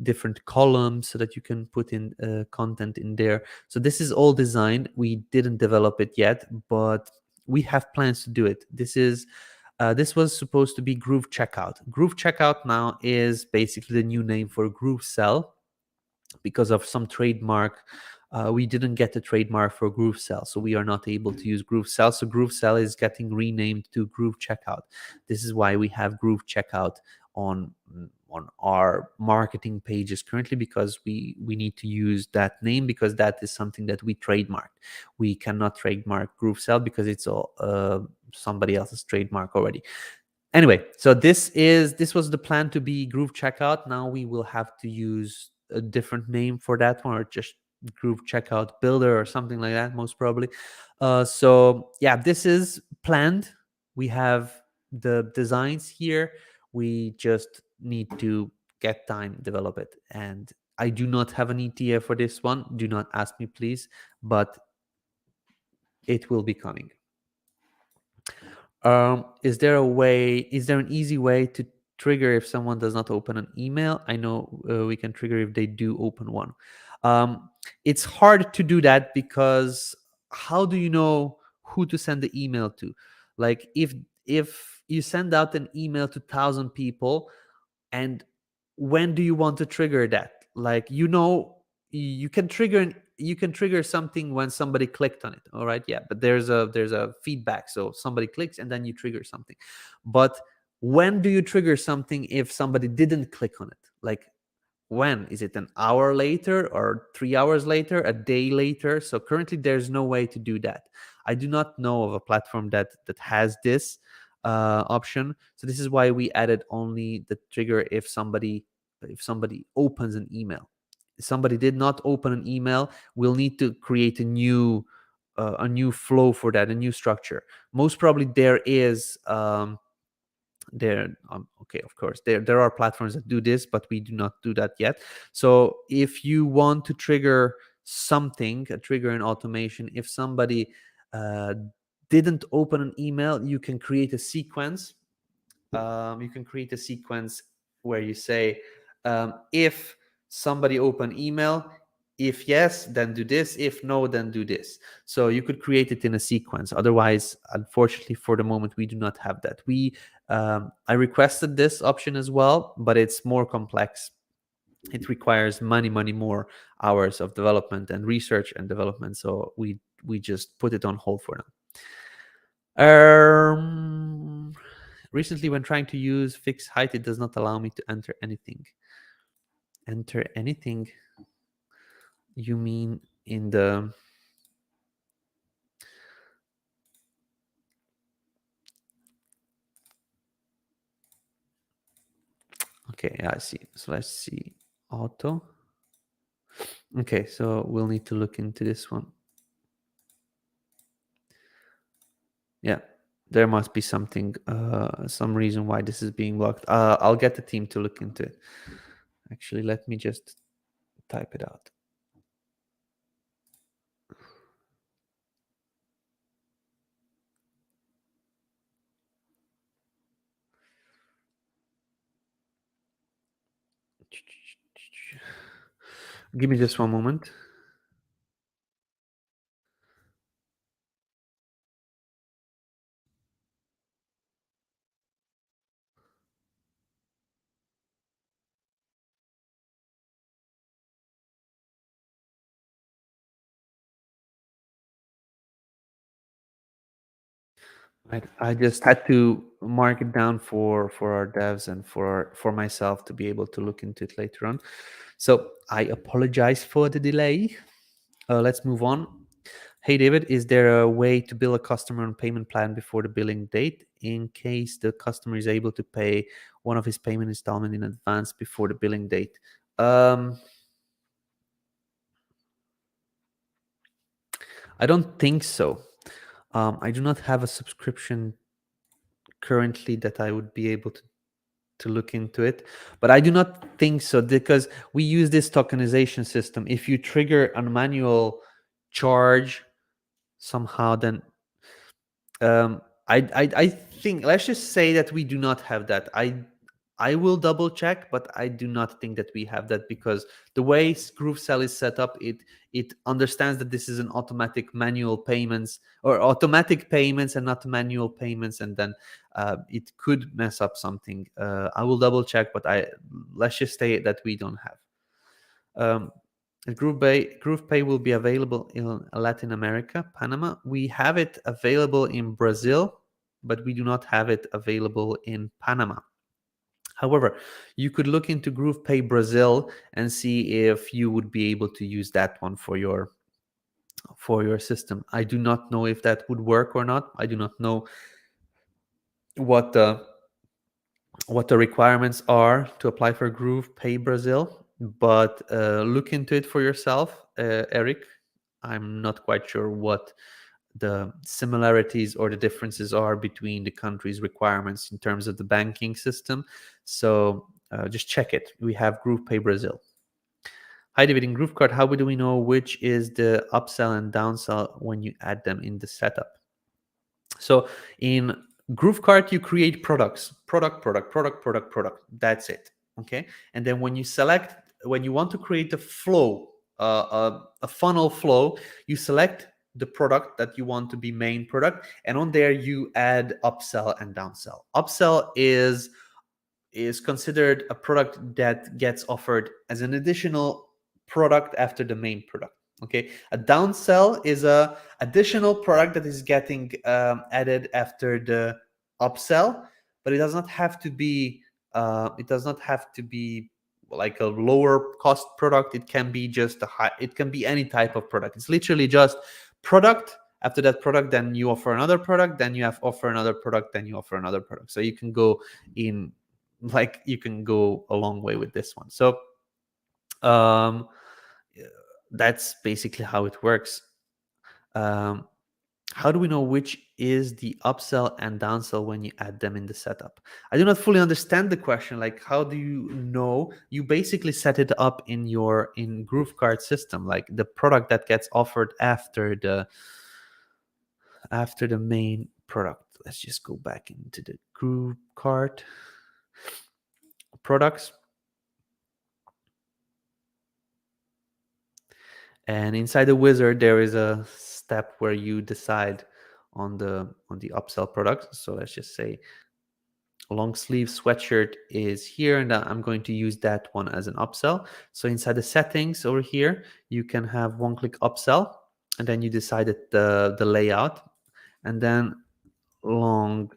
different columns so that you can put in content in there. So this is all designed. We didn't develop it yet, but we have plans to do it. This was supposed to be Groove Checkout. Groove Checkout now is basically the new name for Groove Sell, because of some trademark. We didn't get the trademark for Groove Sell, so we are not able to use Groove Sell. So Groove Sell is getting renamed to Groove Checkout. This is why we have Groove Checkout on our marketing pages currently, because we need to use that name, because that is something that we trademarked. We cannot trademark Groove Sell because it's all somebody else's trademark already. Anyway, so this was the plan to be Groove Checkout. Now we will have to use a different name for that one, or just Groove Checkout Builder or something like that, most probably. So yeah, this is planned. We have the designs here. We just need to get time, develop it. And I do not have an ETA for this one. Do not ask me, please, but it will be coming. Is there an easy way to trigger if someone does not open an email? I know we can trigger if they do open one. It's hard to do that, because how do you know who to send the email to? Like, if you send out an email to 1,000 people, and when do you want to trigger that? Like, you can trigger something when somebody clicked on it, all right? Yeah, but there's a feedback, so somebody clicks and then you trigger something. But when do you trigger something if somebody didn't click on it? Like, when is it? An hour later, or 3 hours later, a day later? So currently there's no way to do that. I do not know of a platform that has this option. So this is why we added only the trigger if somebody opens an email. If somebody did not open an email, we'll need to create a new flow for that, a new structure. Most probably there is okay, of course there are platforms that do this, but we do not do that yet. So if you want to trigger something, trigger an automation, if somebody didn't open an email, you can create a sequence. Where you say, if somebody open email, if yes, then do this, if no, then do this. So you could create it in a sequence. Otherwise, unfortunately, for the moment, we do not have that. I requested this option as well, but it's more complex. It requires many more hours of development and research and development, so we just put it on hold for now. Recently, when trying to use fixed height, it does not allow me to enter anything. Enter anything? You mean in the... Okay, yeah, I see. So let's see. Auto. Okay, so we'll need to look into this one. Yeah, there must be something, some reason why this is being blocked. I'll get the team to look into it. Actually, let me just type it out. Give me just one moment. I just had to mark it down for our devs and for myself to be able to look into it later on. So I apologize for the delay. Let's move on. Hey David, is there a way to bill a customer on payment plan before the billing date in case the customer is able to pay one of his payment installment in advance before the billing date? I don't think so. I do not have a subscription currently that I would be able to look into it, but I do not think so because we use this tokenization system. If you trigger a manual charge somehow, then I think, let's just say that we do not have that. I will double check, but I do not think that we have that because the way GrooveSell is set up, it understands that this is an automatic manual payments or automatic payments and not manual payments, and then it could mess up something. I will double check, but let's just say that we don't have. GroovePay will be available in Latin America, Panama. We have it available in Brazil, but we do not have it available in Panama. However, you could look into GroovePay Brazil and see if you would be able to use that one for your system. I do not know if that would work or not. I do not know what the requirements are to apply for GroovePay Brazil, but look into it for yourself, Eric. I'm not quite sure what the similarities or the differences are between the countries' requirements in terms of the banking system. So just check it. We have GroovePay Brazil. Hi, David. In GrooveKart, how do we know which is the upsell and downsell when you add them in the setup? So in GrooveKart, you create products, product. That's it. Okay. And then when you want to create a flow, a funnel flow, you select the product that you want to be main product, and on there you add upsell and downsell. Upsell is considered a product that gets offered as an additional product after the main product. Okay, a downsell is a additional product that is getting added after the upsell, but it does not have to be like a lower cost product. It can be just it can be any type of product. It's literally just product. After that product, then you offer another product, then you have offer another product, then you offer another product. So you can go a long way with this one. So that's basically how it works. How do we know which is the upsell and downsell when you add them in the setup? I do not fully understand the question. Like, how do you know? You basically set it up in GrooveKart system, like the product that gets offered after the main product. Let's just go back into the GrooveKart products. And inside the wizard, there is a step where you decide on the upsell product. So let's just say long sleeve sweatshirt is here, and I'm going to use that one as an upsell. So inside the settings over here, you can have one-click upsell, and then you decided the layout, and then long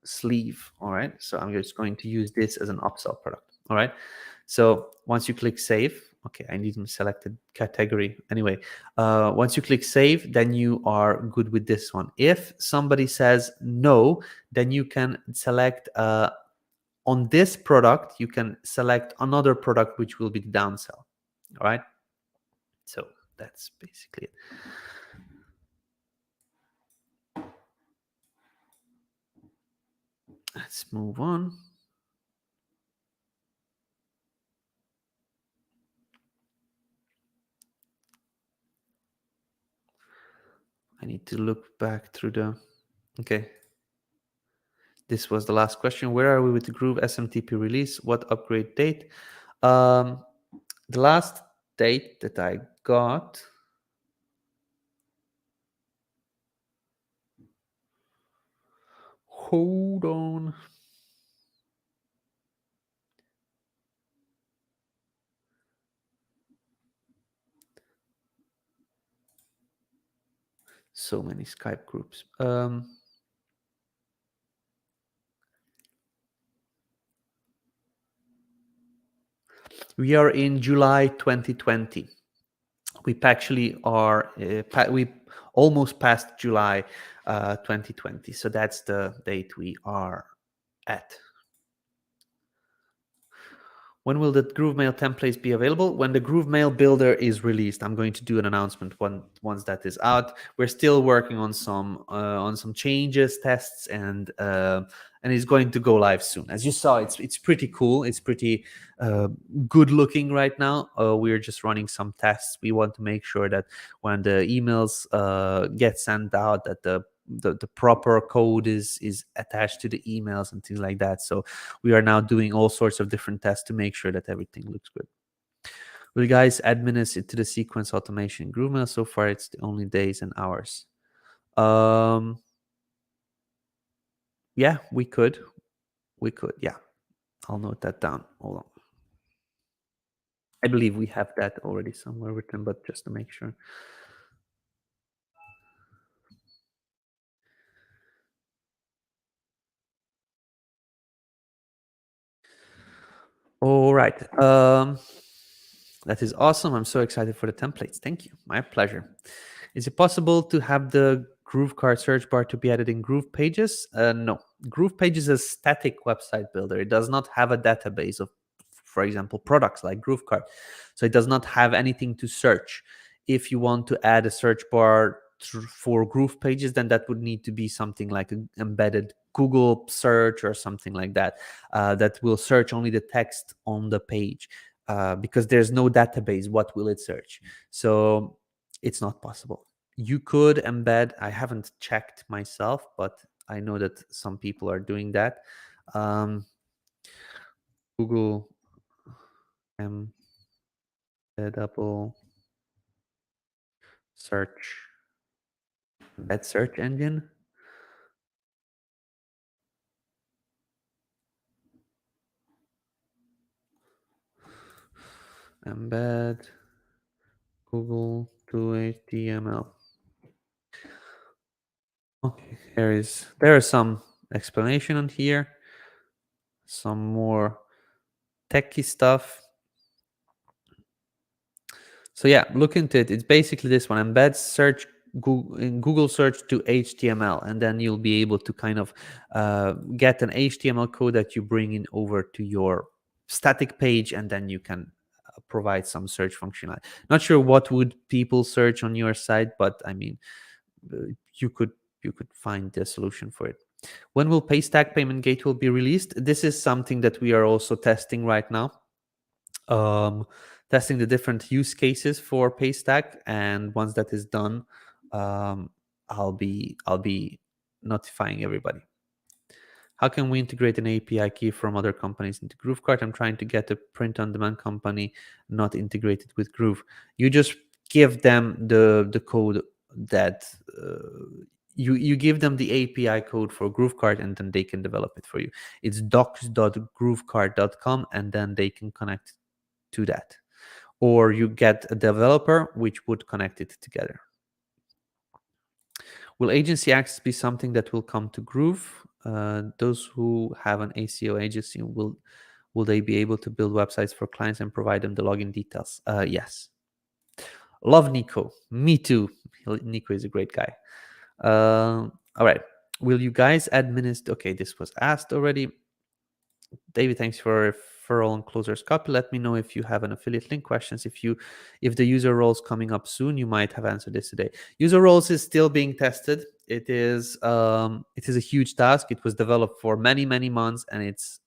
sleeve. All right. So I'm just going to use this as an upsell product. All right. So once you click save, okay, I need to select a category. Anyway, once you click save, then you are good with this one. If somebody says no, then you can select on this product, you can select another product, which will be the downsell. All right. So that's basically it. Let's move on. I need to look back through the, okay. This was the last question. Where are we with the Groove SMTP release? What upgrade date? The last date that I got, hold on. So many Skype groups. We are in July 2020. We actually are, we almost passed July 2020. So that's the date we are at. When will the GrooveMail templates be available? When the GrooveMail builder is released, I'm going to do an announcement once that is out. We're still working on some changes, tests, and it's going to go live soon. As you saw, it's pretty cool. It's pretty good looking right now. We're just running some tests. We want to make sure that when the emails get sent out, that the proper code is attached to the emails and things like that. So we are now doing all sorts of different tests to make sure that everything looks good. Will you guys administer it to the sequence automation GrooveMail? So far it's the only days and hours. Yeah, we could. Yeah, I'll note that down. Hold on. I believe we have that already somewhere written, but just to make sure. All right. That is awesome. I'm so excited for the templates. Thank you. My pleasure. Is it possible to have the GrooveKart search bar to be added in GroovePages? No. GroovePages is a static website builder. It does not have a database of, for example, products like GrooveKart. So it does not have anything to search. If you want to add a search bar for GroovePages, then that would need to be something like an embedded Google search or something like that, that will search only the text on the page. Because there's no database, what will it search? So it's not possible. You could embed, I haven't checked myself, but I know that some people are doing that. Google embeddable search, that search engine. Embed Google to HTML. Okay, there is some explanation on here, some more techie stuff. So yeah, look into it. It's basically this one: embed search Google search to HTML, and then you'll be able to kind of get an HTML code that you bring in over to your static page, and then you can provide some search functionality. Not sure what would people search on your site, but I mean, you could find the solution for it. When will Paystack payment gateway be released? This is something that we are also testing right now. Testing the different use cases for Paystack, and once that is done, I'll be notifying everybody. How can we integrate an API key from other companies into GrooveKart? I'm trying to get a print-on-demand company not integrated with Groove. You just give them the code that you give them the API code for GrooveKart, and then they can develop it for you. It's docs.groovekart.com, and then they can connect to that. Or you get a developer which would connect it together. Will agency access be something that will come to Groove? Those who have an ACO agency, will they be able to build websites for clients and provide them the login details? Yes. Love Nico. Me too. Nico is a great guy. All right. Will you guys administer? Okay, this was asked already. David, thanks for referral and closers copy. Let me know if you have an affiliate link questions. If the user roles coming up soon, you might have answered this today. User roles is still being tested. It is a huge task. It was developed for many months, and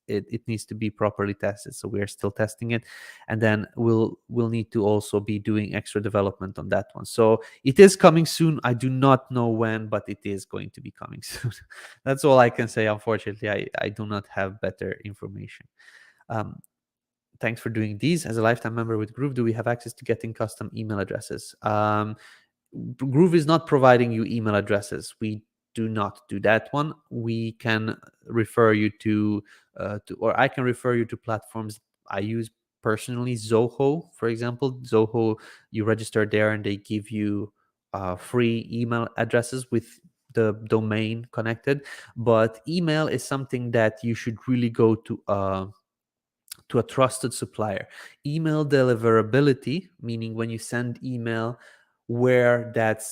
it needs to be properly tested. So we are still testing it, and then we'll need to also be doing extra development on that one. So it is coming soon. I do not know when, but it is going to be coming soon. That's all I can say. Unfortunately, I do not have better information. Thanks for doing these. As a lifetime member with Groove, do we have access to getting custom email addresses? Groove is not providing you email addresses. We do not do that one. We can refer you to or I can refer you to platforms I use personally. Zoho, for example. Zoho, you register there and they give you free email addresses with the domain connected. But email is something that you should really go to to a trusted supplier. Email deliverability, meaning when you send email, where that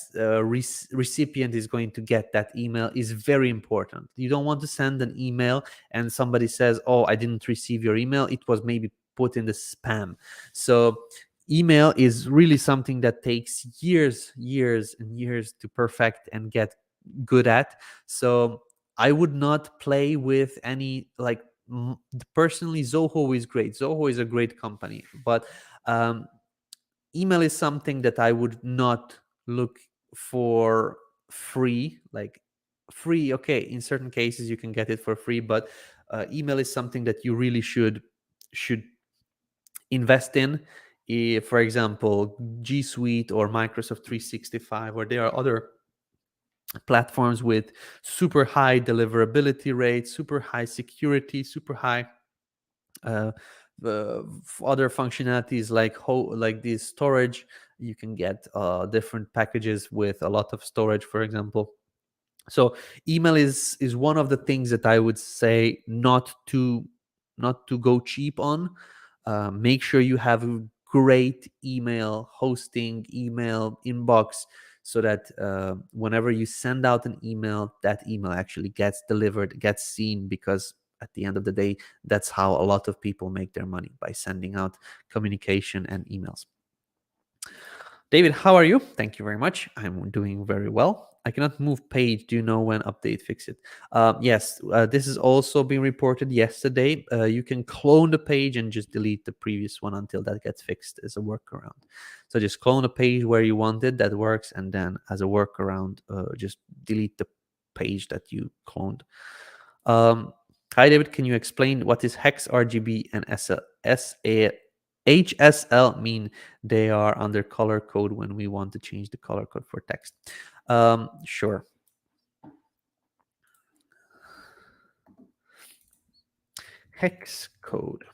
recipient is going to get that email, is very important. You don't want to send an email and somebody says, oh, I didn't receive your email, it was maybe put in the spam. So email is really something that takes years and years to perfect and get good at. So I would not play with any, like, personally, Zoho is great. Zoho is a great company, but email is something that I would not look for free. Like, free, okay, in certain cases you can get it for free, but email is something that you really should invest in. For example, G Suite or Microsoft 365, or there are other platforms with super high deliverability rates, super high security, super high other functionalities, like this storage. You can get different packages with a lot of storage, for example. So email is one of the things that I would say not to go cheap on. Make sure you have a great email hosting, email inbox, so that whenever you send out an email, that email actually gets delivered, gets seen, because at the end of the day, that's how a lot of people make their money, by sending out communication and emails. David, how are you? Thank you very much. I'm doing very well. I cannot move page. Do you know when update fix it? Yes, this has also been reported yesterday. You can clone the page and just delete the previous one until that gets fixed as a workaround. So just clone a page where you want it, that works, and then as a workaround, just delete the page that you cloned. Hi, David. Can you explain what is hex, RGB, and HSL mean? They are under color code when we want to change the color code for text. Sure. Hex code.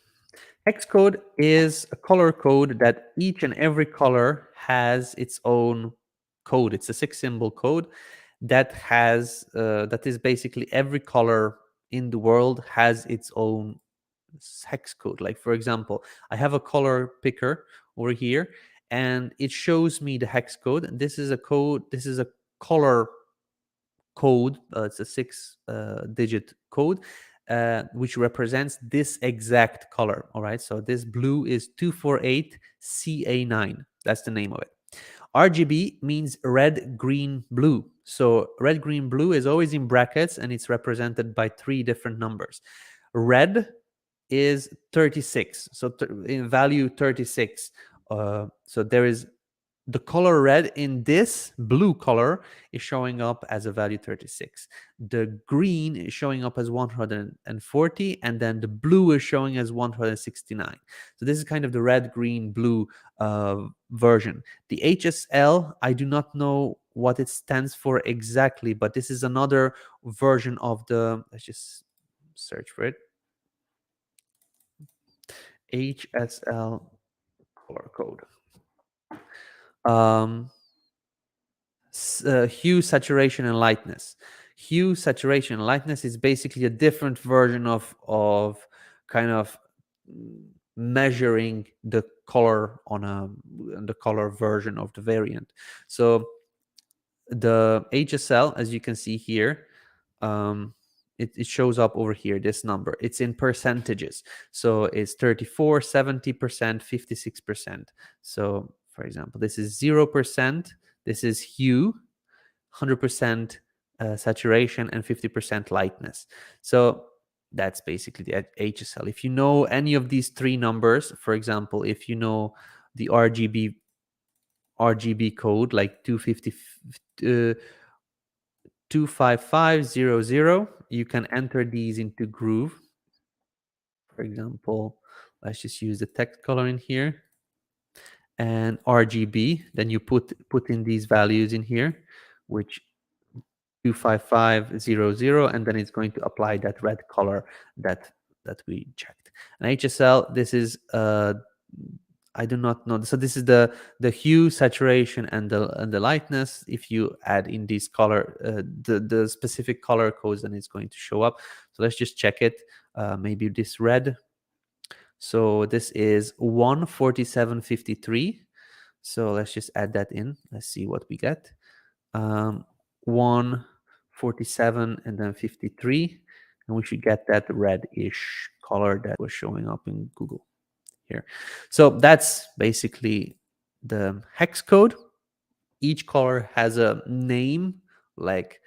Hex code is a color code that each and every color has its own code. It's a 6-symbol code that has that is basically every color in the world has its own hex code. Like, for example, I have a color picker over here, and it shows me the hex code. And this is a code. This is a color code. It's a 6-digit code, which represents this exact color. All right. So this blue is 248CA9. That's the name of it. RGB means red, green, blue. So red, green, blue is always in brackets, and it's represented by 3 different numbers. Red is 36, so in value 36. So there is the color red in this blue color is showing up as a value 36. The green is showing up as 140, and then the blue is showing as 169. So this is kind of the red, green, blue version. The HSL, I do not know what it stands for exactly, but this is another version of the, let's just search for it. HSL color code. Hue, saturation, and lightness. Hue, saturation, and lightness is basically a different version of kind of measuring the color on the color version of the variant. So the HSL, as you can see here, it shows up over here, this number. It's in percentages. So it's 34, 70%, 56%. So for example, this is 0%, this is hue, 100% saturation, and 50% lightness. So that's basically the HSL. If you know any of these 3 numbers, for example, if you know the RGB code, like 25500, you can enter these into Groove. For example, let's just use the text color in here, and RGB. Then you put in these values in here, which 25500, and then it's going to apply that red color that we checked. And HSL, this is I do not know. So this is the hue, saturation, and the lightness. If you add in these color, the specific color codes, then it's going to show up. So let's just check it. Maybe this red. So this is 147.53. So let's just add that in. Let's see what we get. 147 and then 53, and we should get that reddish color that was showing up in Google here. So that's basically the hex code. Each color has a name, like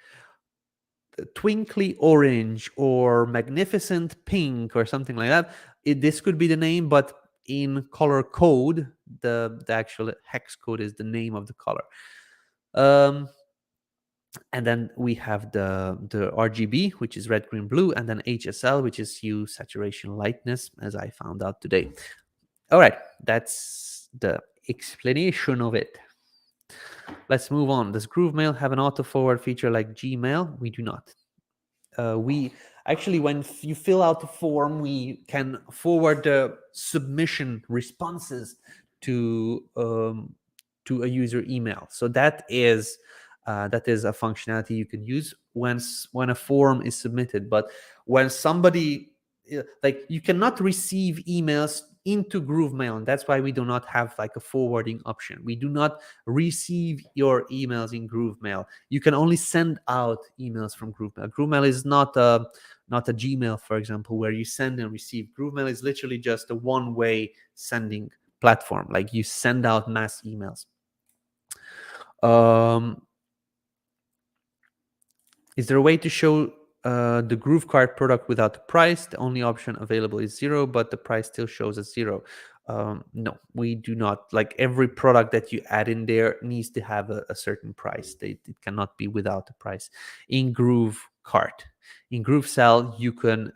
twinkly orange or magnificent pink or something like that. This could be the name, but in color code, the actual hex code is the name of the color. And then we have the RGB, which is red, green, blue, and then HSL, which is hue, saturation, lightness, as I found out today. All right, that's the explanation of it. Let's move on. Does GrooveMail have an auto forward feature like Gmail? We do not. We actually, when you fill out the form, we can forward the submission responses to a user email. So that is a functionality you can use when a form is submitted. But when somebody, like, you cannot receive emails into GrooveMail, and that's why we do not have like a forwarding option. We do not receive your emails in GrooveMail. You can only send out emails from GrooveMail. GrooveMail is not a Gmail, for example, where you send and receive. GrooveMail is literally just a one-way sending platform. Like, you send out mass emails. Is there a way to show the GrooveKart product without the price? The only option available is 0, but the price still shows as 0. No, we do not. Like, every product that you add in there needs to have a certain price. It cannot be without a price. In GrooveKart, in GrooveSell, you can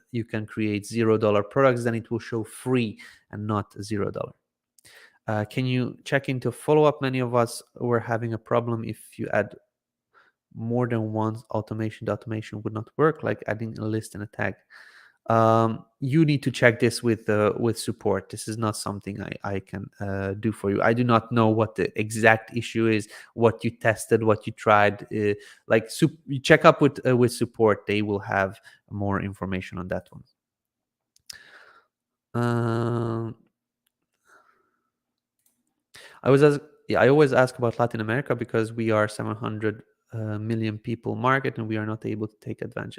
create $0 products, then it will show free and not $0. Can you check into follow-up? Many of us were having a problem if you add more than one automation. The automation would not work, like adding a list and a tag. You need to check this with support. This is not something I can do for you. I do not know what the exact issue is, what you tested, what you tried. You check up with support. They will have more information on that one. I always ask about Latin America because we are 700 million people market, and we are not able to take advantage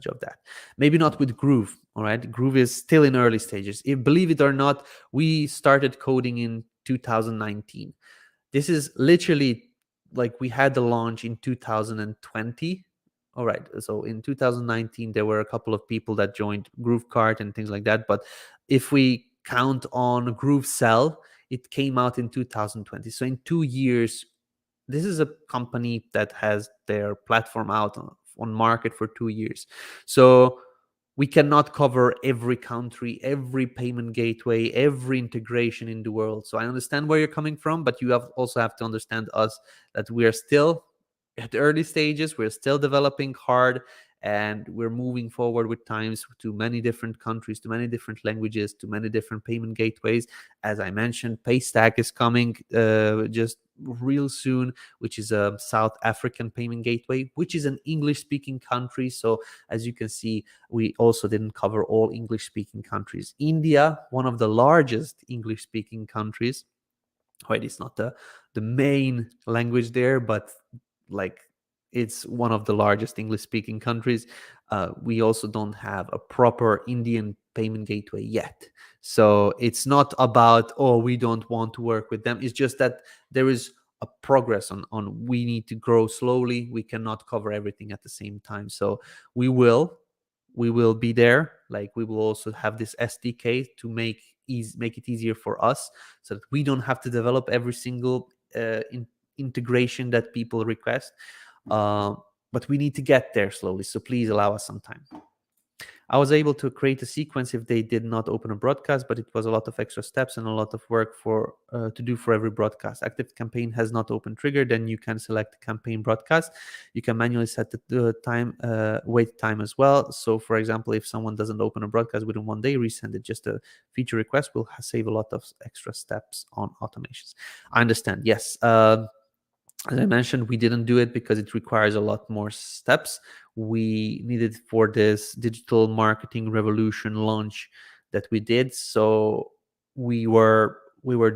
of that. Maybe not with Groove. All right, Groove is still in early stages. Believe it or not, we started coding in 2019. This is literally like we had the launch in 2020. All right, so in 2019 there were a couple of people that joined GrooveKart and things like that, but if we count on GrooveSell, it came out in 2020. So in 2 years, this is a company that has their platform out on market for 2 years. So we cannot cover every country, every payment gateway, every integration in the world. So I understand where you're coming from, but you also have to understand us, that we are still at the early stages. We're still developing hard, and we're moving forward with times to many different countries, to many different languages, to many different payment gateways. As I mentioned, Paystack is coming just real soon, which is a South African payment gateway, which is an English-speaking country. So as you can see, we also didn't cover all English-speaking countries. India, one of the largest English-speaking countries. Right, it's not the main language there, but like, it's one of the largest English-speaking countries. We also don't have a proper Indian payment gateway yet. So it's not about, oh, we don't want to work with them. It's just that there is a progress on we need to grow slowly. We cannot cover everything at the same time. So we will be there. Like, we will also have this SDK to make it easier for us, so that we don't have to develop every single integration that people request. But we need to get there slowly, so please allow us some time. I was able to create a sequence if they did not open a broadcast, but it was a lot of extra steps and a lot of work to do for every broadcast. Active campaign has not open trigger, then you can select campaign broadcast. You can manually set the time, wait time as well. So for example, if someone doesn't open a broadcast within 1 day, resend it. Just a feature request will save a lot of extra steps on automations. I understand. Yes. As I mentioned, we didn't do it because it requires a lot more steps. We needed for this digital marketing revolution launch that we did. So we were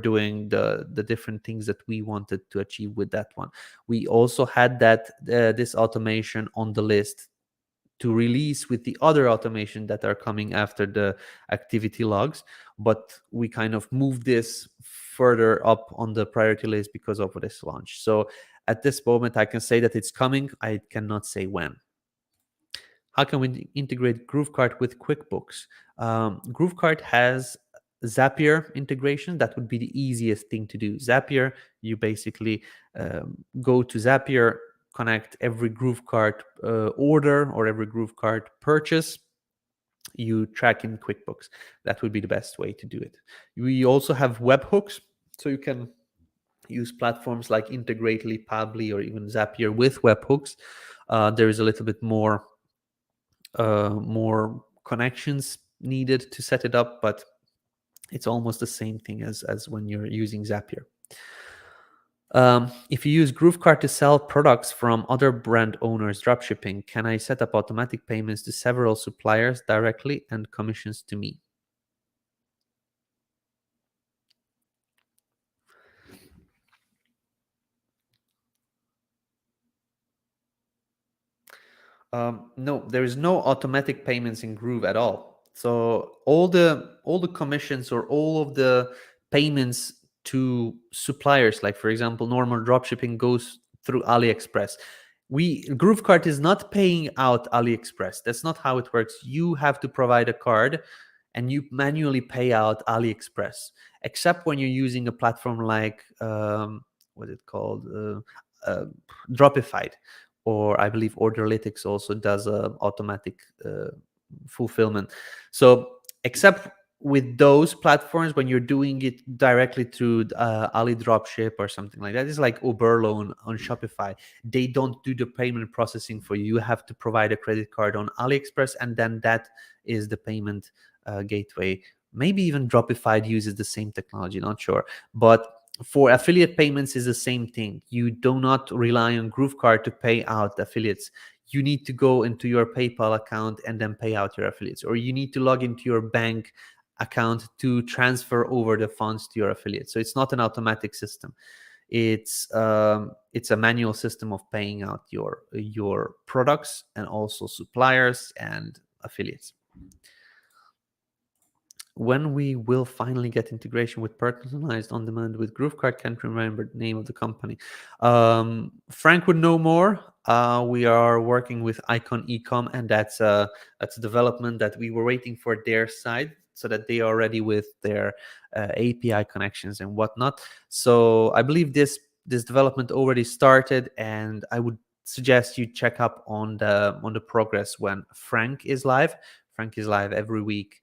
doing the different things that we wanted to achieve with that one. We also had that this automation on the list to release with the other automation that are coming after the activity logs, but we kind of moved this further up on the priority list because of this launch. So at this moment I can say that it's coming. I cannot say when. How can we integrate GrooveKart with QuickBooks? GrooveKart has Zapier integration. That would be the easiest thing to do. Zapier, you basically go to Zapier, connect every GrooveKart order or every GrooveKart purchase, you track in QuickBooks. That would be the best way to do it. We also have webhooks, so you can use platforms like Integrately, Pabbly, or even Zapier with webhooks. There is a little bit more connections needed to set it up, but it's almost the same thing as when you're using Zapier. If you use GrooveKart to sell products from other brand owners dropshipping, can I set up automatic payments to several suppliers directly and commissions to me? No, there is no automatic payments in Groove at all. So all the commissions or all of the payments to suppliers, like for example, normal dropshipping goes through AliExpress. GrooveKart is not paying out AliExpress. That's not how it works. You have to provide a card and you manually pay out AliExpress, except when you're using a platform like what's it called? Dropify, or I believe Orderlytics also does automatic fulfillment. So except with those platforms, when you're doing it directly through Ali Dropship or something like that, it's like Uber Loan on Shopify. They don't do the payment processing for you. You have to provide a credit card on AliExpress, and then that is the payment gateway. Maybe even Dropify uses the same technology, not sure. But for affiliate payments is the same thing. You do not rely on GrooveKart to pay out affiliates. You need to go into your PayPal account and then pay out your affiliates, or you need to log into your bank account to transfer over the funds to your affiliates. So it's not an automatic system. It's a manual system of paying out your products and also suppliers and affiliates. When we will finally get integration with personalized on demand with GrooveKart, can't remember the name of the company. Frank would know more. We are working with Icon Ecom, and that's a development that we were waiting for their side so that they are ready with their API connections and whatnot. So I believe this development already started, and I would suggest you check up on the progress when Frank is live. Frank is live every week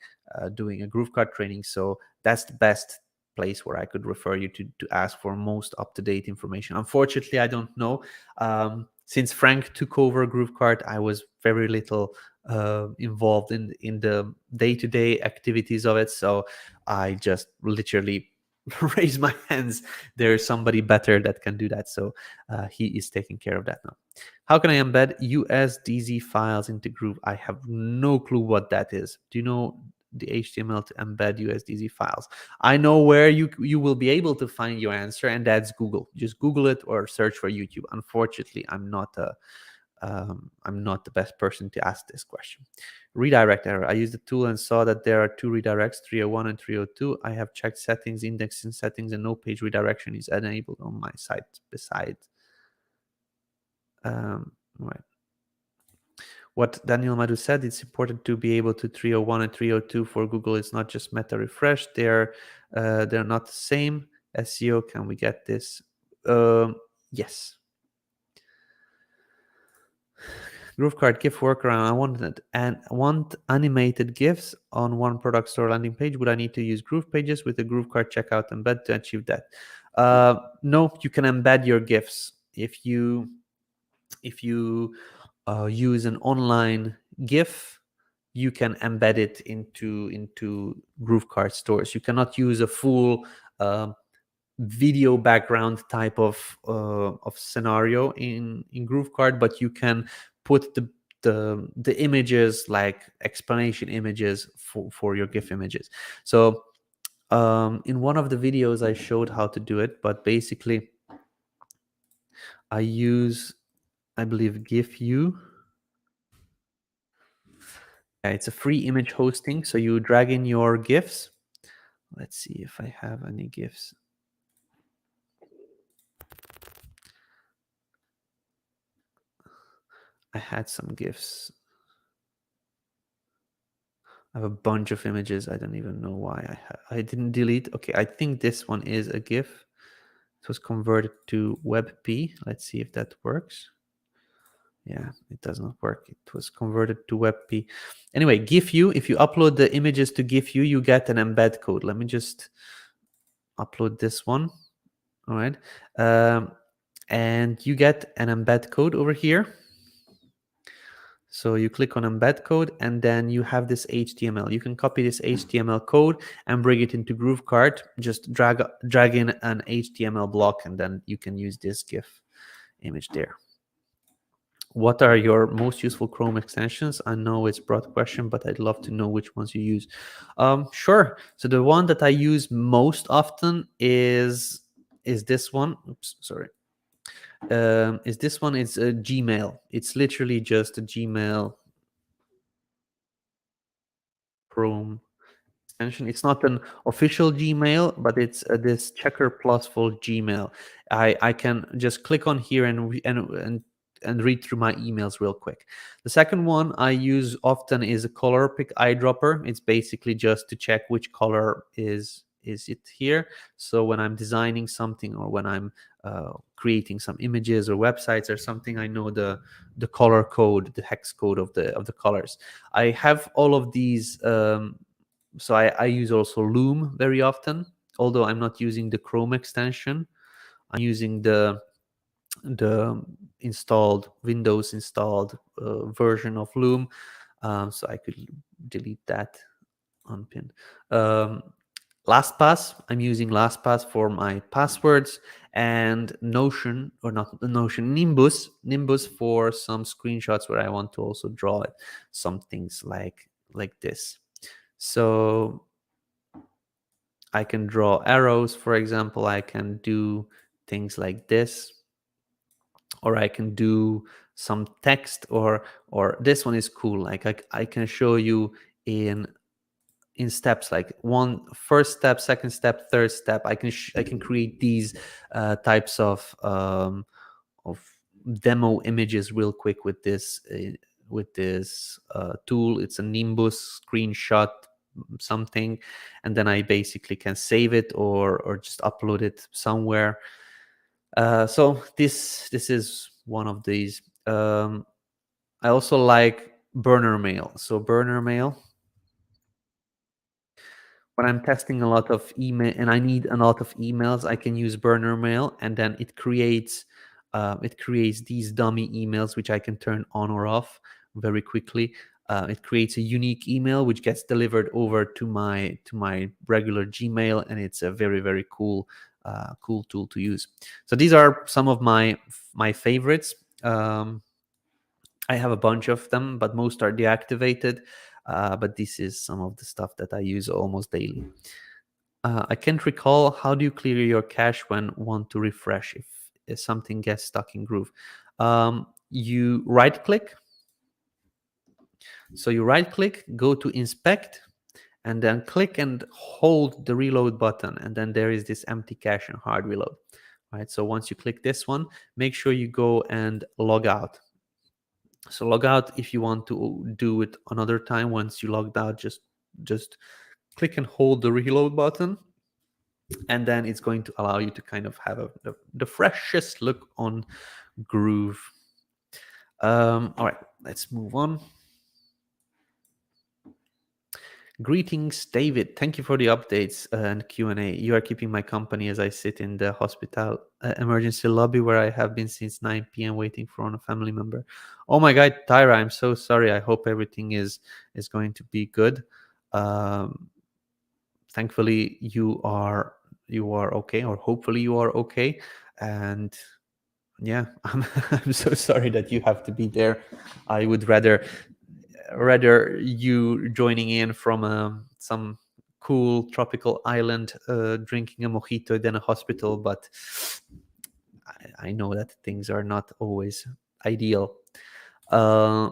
doing a GrooveKart training. So that's the best place where I could refer you to ask for most up-to-date information. Unfortunately, I don't know. Since Frank took over GrooveKart, I was very little involved in the day-to-day activities of it. So I just literally raise my hands. There's somebody better that can do that. So he is taking care of that now. How can I embed USDZ files into Groove? I have no clue what that is. Do you know the HTML to embed USDZ files? I know where you will be able to find your answer, and that's Google. Just Google it or search for YouTube. Unfortunately, I'm not the best person to ask this question. Redirect error. I used the tool and saw that there are two redirects, 301 and 302. I have checked settings, indexing settings, and no page redirection is enabled on my site. Besides, right. What Daniel Madu said, it's important to be able to 301 and 302 for Google. It's not just meta refresh. They're not the same. SEO, can we get this? Yes. GrooveKart GIF workaround. I want animated GIFs on one product store landing page. Would I need to use GroovePages with the GrooveKart checkout embed to achieve that? No, you can embed your GIFs if you use an online GIF. You can embed it into GrooveKart stores. You cannot use a full video background type of scenario in GrooveKart, but you can put the images, like explanation images for your GIF images. So in one of the videos I showed how to do it, but basically I use, I believe, GifU. It's a free image hosting, so you drag in your GIFs. Let's see if I have any GIFs. I had some GIFs. I have a bunch of images. I don't even know why I didn't delete. Okay, I think this one is a GIF. It was converted to WebP. Let's see if that works. Yeah, it does not work. It was converted to WebP. Anyway, GifU, if you upload the images to GifU, you get an embed code. Let me just upload this one. All right. And you get an embed code over here. So you click on embed code, and then you have this HTML. You can copy this HTML code and bring it into GrooveKart. Just drag in an HTML block, and then you can use this GIF image there. What are your most useful Chrome extensions? I know it's a broad question, but I'd love to know which ones you use. Sure. So the one that I use most often is this one. Oops, sorry. Is this one? It's a Gmail. It's literally just a Gmail Chrome extension. It's not an official Gmail, but it's this checker plus full Gmail. I can just click on here and read through my emails real quick. The second one I use often is a color pick eyedropper. It's basically just to check which color is it here. So when I'm designing something, or when I'm creating some images or websites or something, I know the color code, the hex code of the colors. I have all of these. So I use also Loom very often, although I'm not using the Chrome extension. I'm using the Windows installed version of Loom. So I could delete that unpin. LastPass, I'm using LastPass for my passwords, and Notion, or not Notion, Nimbus for some screenshots where I want to also draw it, some things like this. So I can draw arrows, for example. I can do things like this, or I can do some text, or this one is cool. Like I can show you in steps, like first step, second step, third step. I can create these types of demo images real quick with this tool. It's a Nimbus screenshot something, and then I basically can save it or just upload it somewhere. So this is one of these. I also like burner mail. So burner mail, when I'm testing a lot of email and I need a lot of emails, I can use burner mail, and then it creates these dummy emails which I can turn on or off very quickly. It creates a unique email which gets delivered over to my regular Gmail, and it's a very, very cool tool to use. So these are some of my favorites. I have a bunch of them, but most are deactivated. But this is some of the stuff that I use almost daily. I can't recall, how do you clear your cache when want to refresh if something gets stuck in Groove? You right click. So you right click, go to inspect, and then click and hold the reload button, and then there is this empty cache and hard reload. Right. So once you click this one, make sure you go and log out. So log out if you want to do it another time. Once you logged out, just click and hold the reload button, and then it's going to allow you to kind of have the freshest look on Groove. All right, let's move on. Greetings, David. Thank you for the updates and Q&A. You are keeping my company as I sit in the hospital emergency lobby where I have been since 9 p.m. waiting for a family member. Oh my God, Tyra, I'm so sorry. I hope everything is going to be good. Thankfully, you are okay, or hopefully you are okay, and Yeah, I'm so sorry that you have to be there. I would rather you joining in from some cool tropical island drinking a mojito than a hospital, but I know that things are not always ideal. uh,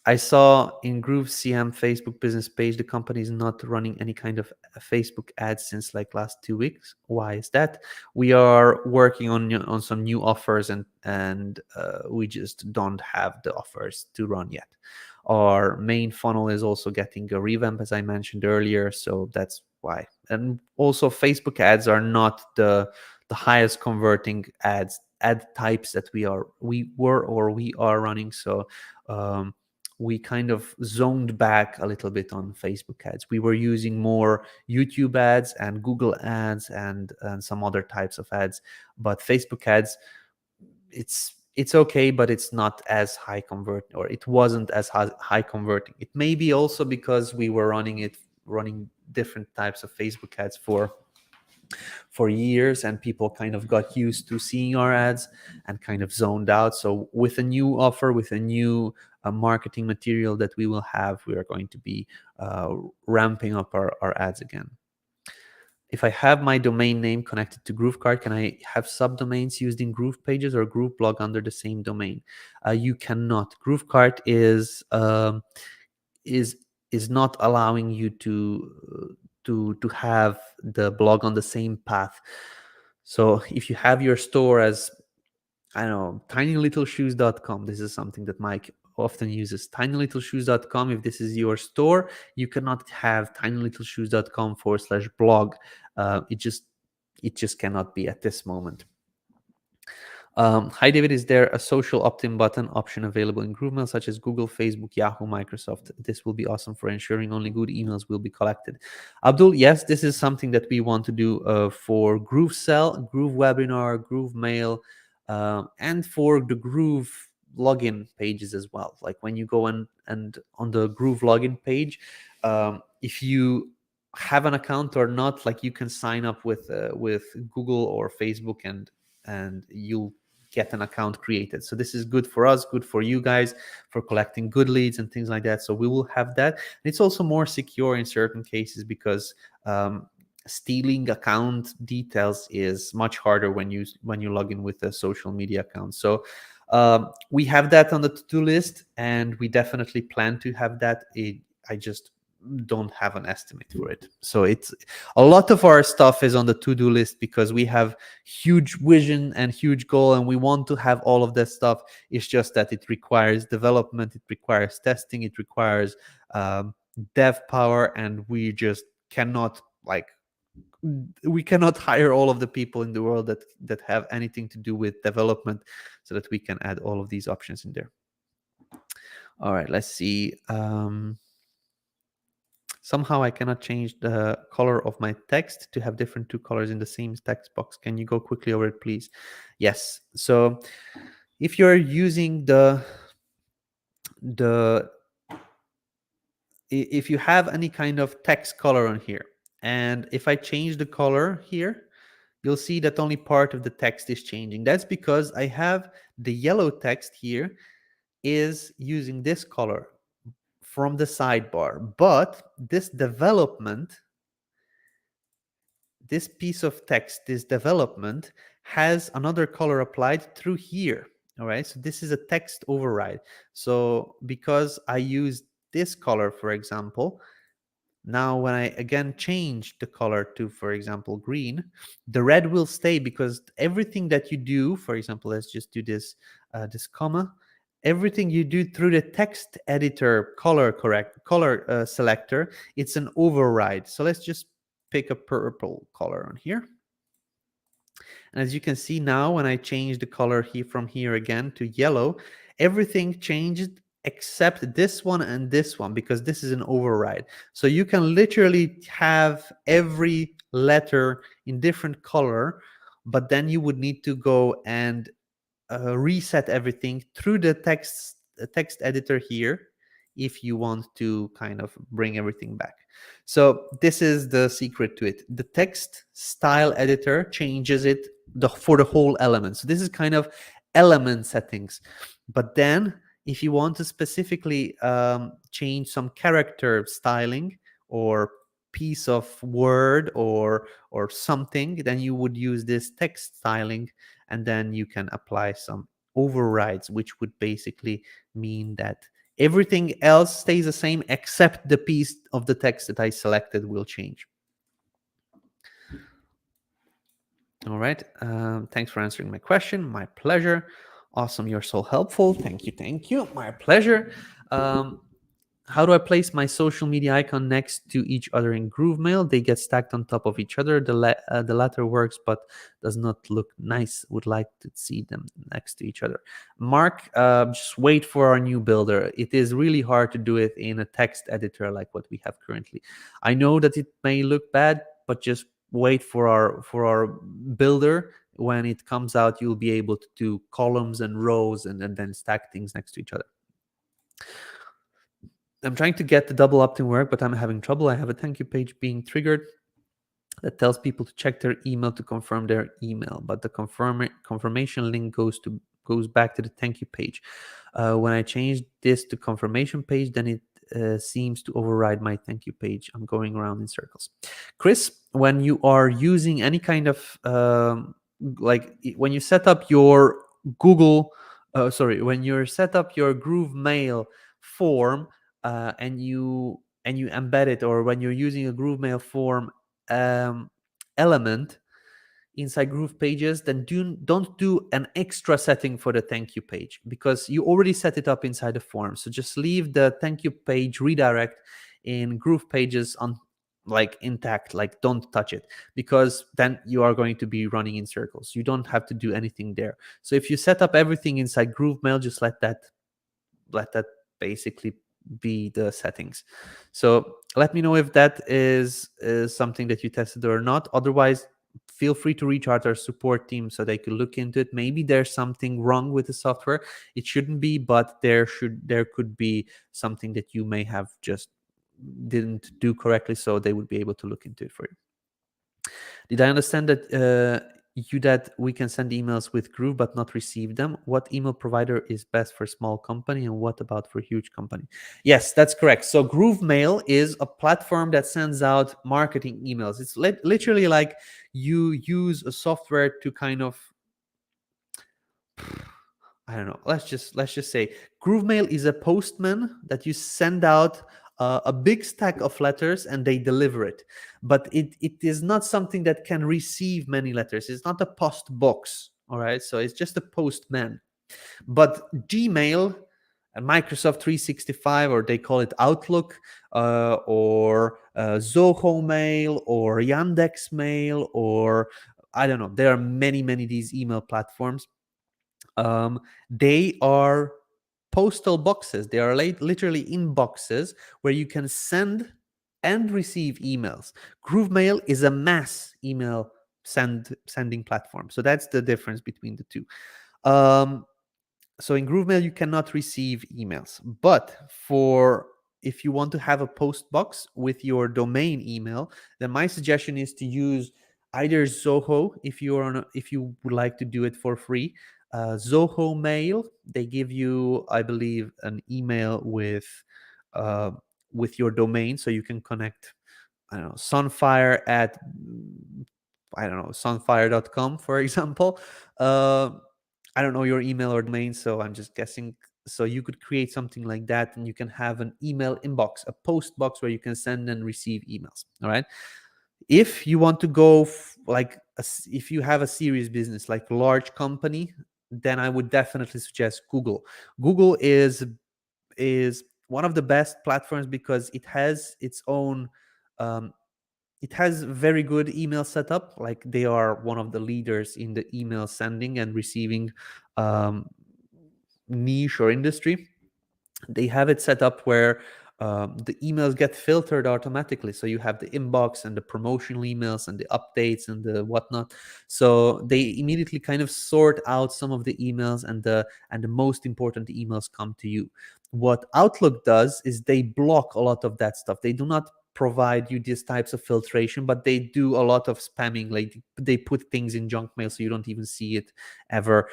I saw in GrooveCM Facebook business page the company is not running any kind of Facebook ads since like last 2 weeks. Why is that? We are working on some new offers, and we just don't have the offers to run yet. Our main funnel is also getting a revamp, as I mentioned earlier, so that's why. And also Facebook ads are not the highest converting ad types that we are running. So we kind of zoned back a little bit on Facebook ads. We were using more YouTube ads and Google ads and some other types of ads, but Facebook ads, it's okay, but it's not as high converting, or it wasn't as high converting. It may be also because we were running different types of Facebook ads for years, and people kind of got used to seeing our ads and kind of zoned out. So with a new offer, with a new marketing material that we will have, we are going to be ramping up our ads again. If I have my domain name connected to GrooveKart, can I have subdomains used in GroovePages or GrooveBlog under the same domain? You cannot. GrooveKart is not allowing you to have the blog on the same path. So if you have your store as, I don't know, tinylittleshoes.com, this is something that Mike often uses, tinylittleshoes.com. If this is your store, you cannot have tinylittleshoes.com/blog. It just cannot be at this moment. Hi David, is there a social opt-in button option available in GrooveMail, such as Google, Facebook, Yahoo, Microsoft? This will be awesome for ensuring only good emails will be collected. Abdul, yes, this is something that we want to do for GrooveSell, GrooveWebinar, GrooveMail, and for the Groove login pages as well. Like when you go and on the Groove login page, if you have an account or not, like you can sign up with Google or Facebook, and you'll get an account created. So this is good for us, good for you guys, for collecting good leads and things like that. So we will have that. And it's also more secure in certain cases, because stealing account details is much harder when you log in with a social media account. So we have that on the to-do list, and we definitely plan to have that. I just don't have an estimate for it. So it's a lot of our stuff is on the to-do list because we have huge vision and huge goal, and we want to have all of that stuff. It's just that it requires development, it requires testing, it requires dev power, and we just cannot hire all of the people in the world that have anything to do with development, so that we can add all of these options in there. All right, let's see. Somehow I cannot change the color of my text to have different two colors in the same text box. Can you go quickly over it, please? Yes. So if you're using if you have any kind of text color on here, and if I change the color here, you'll see that only part of the text is changing. That's because I have the yellow text here is using this color from the sidebar, but this development, this piece of text, this development, has another color applied through here. All right, so this is a text override. So because I use this color, for example, now when I again change the color to, for example, green, the red will stay, because everything that you do, for example, let's just do this this comma, everything you do through the text editor color selector, it's an override. So let's just pick a purple color on here. And as you can see now, when I change the color here from here again to yellow, everything changed except this one and this one, because this is an override. So you can literally have every letter in different color, but then you would need to go and reset everything through the text editor here if you want to kind of bring everything back. So this is the secret to it. The text style editor changes it for the whole element. So this is kind of element settings. But then if you want to specifically change some character styling or piece of word or something, then you would use this text styling, and then you can apply some overrides, which would basically mean that everything else stays the same except the piece of the text that I selected will change. All right. Thanks for answering my question. My pleasure. Awesome. You're so helpful. Thank you. Thank you. My pleasure. How do I place my social media icon next to each other in GrooveMail? They get stacked on top of each other. The latter works, but does not look nice. Would like to see them next to each other. Mark, just wait for our new builder. It is really hard to do it in a text editor like what we have currently. I know that it may look bad, but just wait for our builder. When it comes out, you'll be able to do columns and rows and then stack things next to each other. I'm trying to get the double opt-in work, but I'm having trouble. I have a thank you page being triggered that tells people to check their email to confirm their email, but the confirmation link goes back to the thank you page. When I change this to confirmation page, then it seems to override my thank you page. I'm going around in circles. Chris, when you are using any kind of like when you set up your when you set up your GrooveMail form and you embed it, or when you're using a GrooveMail form element inside GroovePages, then don't do an extra setting for the thank you page, because you already set it up inside the form. So just leave the thank you page redirect in GroovePages on like intact, like don't touch it, because then you are going to be running in circles. You don't have to do anything there. So if you set up everything inside GrooveMail, just let that basically be the settings. So let me know if that is something that you tested or not. Otherwise, feel free to reach out our support team so they could look into it. Maybe there's something wrong with the software. It shouldn't be, but there could be something that you may have just didn't do correctly, so they would be able to look into it for you. Did I understand that that we can send emails with Groove but not receive them? What email provider is best for small company, and what about for huge company? Yes, that's correct. So GrooveMail is a platform that sends out marketing emails. It's literally like you use a software to kind of, I don't know, let's just say GrooveMail is a postman that you send out a big stack of letters and they deliver it. But it is not something that can receive many letters. It's not a post box, all right? So it's just a postman. But Gmail and Microsoft 365, or they call it Outlook, or Zoho Mail, or Yandex Mail, or I don't know. There are many these email platforms. They are postal boxes. They are literally inboxes where you can send and receive emails. GrooveMail is a mass email sending platform. So that's the difference between the two. So in GrooveMail, you cannot receive emails. But if you want to have a post box with your domain email, then my suggestion is to use either Zoho if you would like to do it for free. Zoho Mail, they give you, I believe, an email with your domain, so you can connect, I don't know, Sunfire at, I don't know, sunfire.com, for example. I don't know your email or domain, so I'm just guessing. So you could create something like that, and you can have an email inbox, a post box where you can send and receive emails. All right. If you want to go if you have a serious business, like a large company, then I would definitely suggest Google. Google is one of the best platforms because it has its own it has very good email setup. Like, they are one of the leaders in the email sending and receiving niche or industry. They have it set up where the emails get filtered automatically. So you have the inbox and the promotional emails and the updates and the whatnot. So they immediately kind of sort out some of the emails, and the most important emails come to you. What Outlook does is they block a lot of that stuff. They do not provide you these types of filtration, but they do a lot of spamming. Like they put things in junk mail so you don't even see it ever.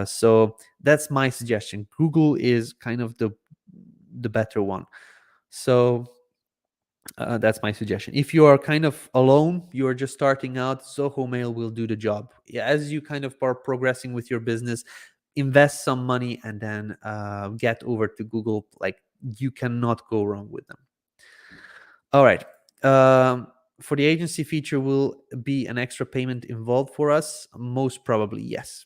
So that's my suggestion. Google is kind of the better one. So that's my suggestion. If you are kind of alone, you are just starting out, Zoho Mail will do the job. Yeah, as you kind of are progressing with your business, invest some money and then get over to Google. Like you cannot go wrong with them. All right. For the agency feature, will be an extra payment involved for us? Most probably, yes.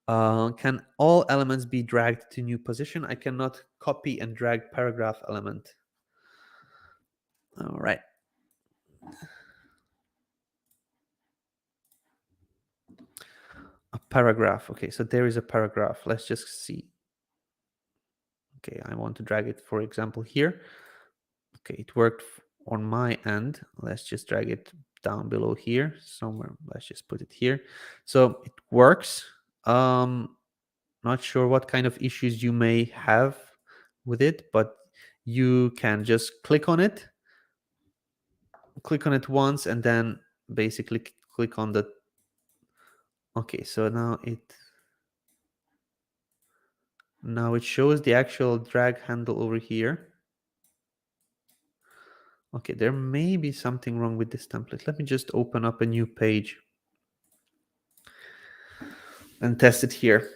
Can all elements be dragged to new position? I cannot copy and drag paragraph element. All right. A paragraph. Okay, so there is a paragraph. Let's just see. Okay, I want to drag it, for example, here. Okay, it worked on my end. Let's just drag it down below here somewhere. Let's just put it here. So it works. Not sure what kind of issues you may have with it, but you can just click on it once, and then basically click on the. Okay, so now it shows the actual drag handle over here. Okay, there may be something wrong with this template. Let me just open up a new page and test it here.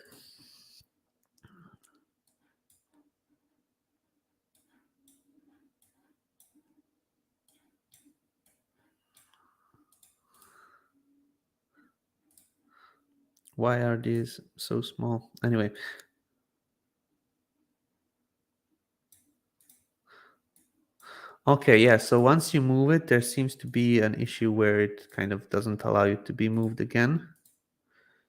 Why are these so small? Anyway. Okay, yeah, so once you move it, there seems to be an issue where it kind of doesn't allow you to be moved again.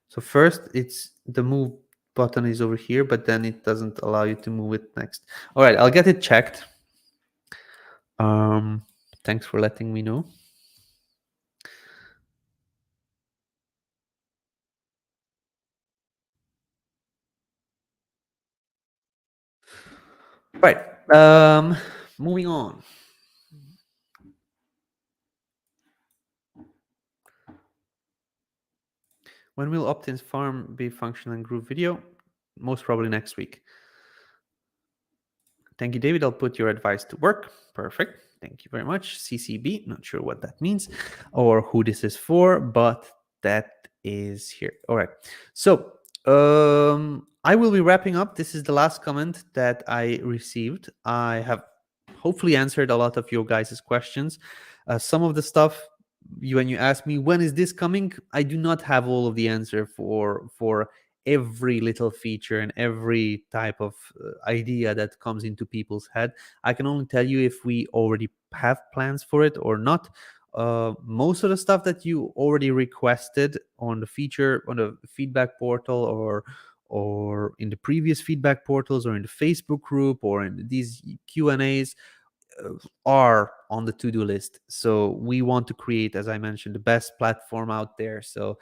So first, it's the move button is over here, but then it doesn't allow you to move it next. All right, I'll get it checked. Thanks for letting me know. Right, moving on. When will opt-ins farm be functional in GrooveVideo? Most probably next week. Thank you, David. I'll put your advice to work. Perfect. Thank you very much. CCB, not sure what that means or who this is for, but that is here. All right. So I will be wrapping up. This is the last comment that I received. I have hopefully answered a lot of your guys' questions. Some of the stuff when you ask me when is this coming, I do not have all of the answer for every little feature and every type of idea that comes into people's head. I can only tell you if we already have plans for it or not. Most of the stuff that you already requested on the feature on the feedback portal or in the previous feedback portals or in the Facebook group or in these Q&As are on the to-do list. So we want to create, as I mentioned, the best platform out there. So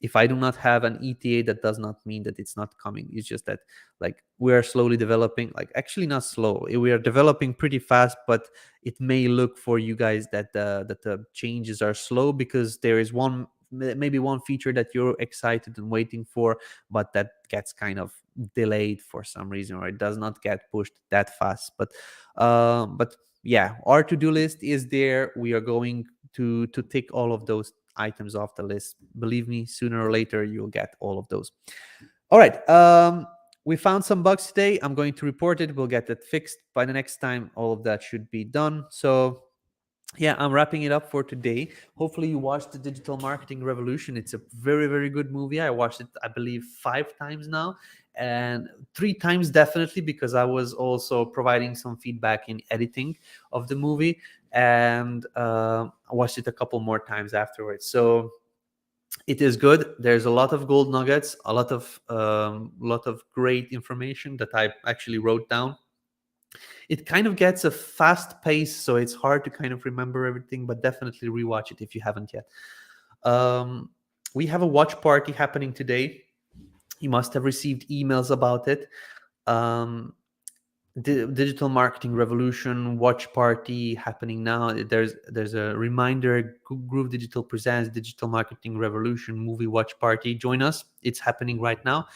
if I do not have an ETA, that does not mean that it's not coming. It's just that like we are slowly developing, like actually not slow. We are developing pretty fast, but it may look for you guys that the changes are slow because there is maybe one feature that you're excited and waiting for, but that gets kind of delayed for some reason, or it does not get pushed that fast. But yeah, our to-do list is there. We are going to tick all of those items off the list. Believe me, sooner or later you'll get all of those. All right, we found some bugs today. I'm going to report it. We'll get that fixed by the next time. All of that should be done. So yeah, I'm wrapping it up for today. Hopefully you watched the Digital Marketing Revolution. It's a very, very good movie. I watched it, I believe, 5 times now, and 3 times definitely because I was also providing some feedback in editing of the movie, and I watched it a couple more times afterwards. So it is good. There's a lot of gold nuggets, a lot of great information that I actually wrote down. It kind of gets a fast pace, so it's hard to kind of remember everything, but definitely rewatch it if you haven't yet. We have a watch party happening today. You must have received emails about it. Digital marketing revolution watch party happening now. There's a reminder. Groove Digital presents digital marketing revolution movie watch party. Join us. It's happening right now.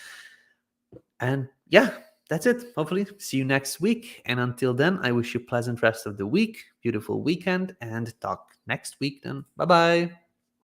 And yeah, that's it. Hopefully see you next week. And until then, I wish you pleasant rest of the week, beautiful weekend, and talk next week then. Bye bye.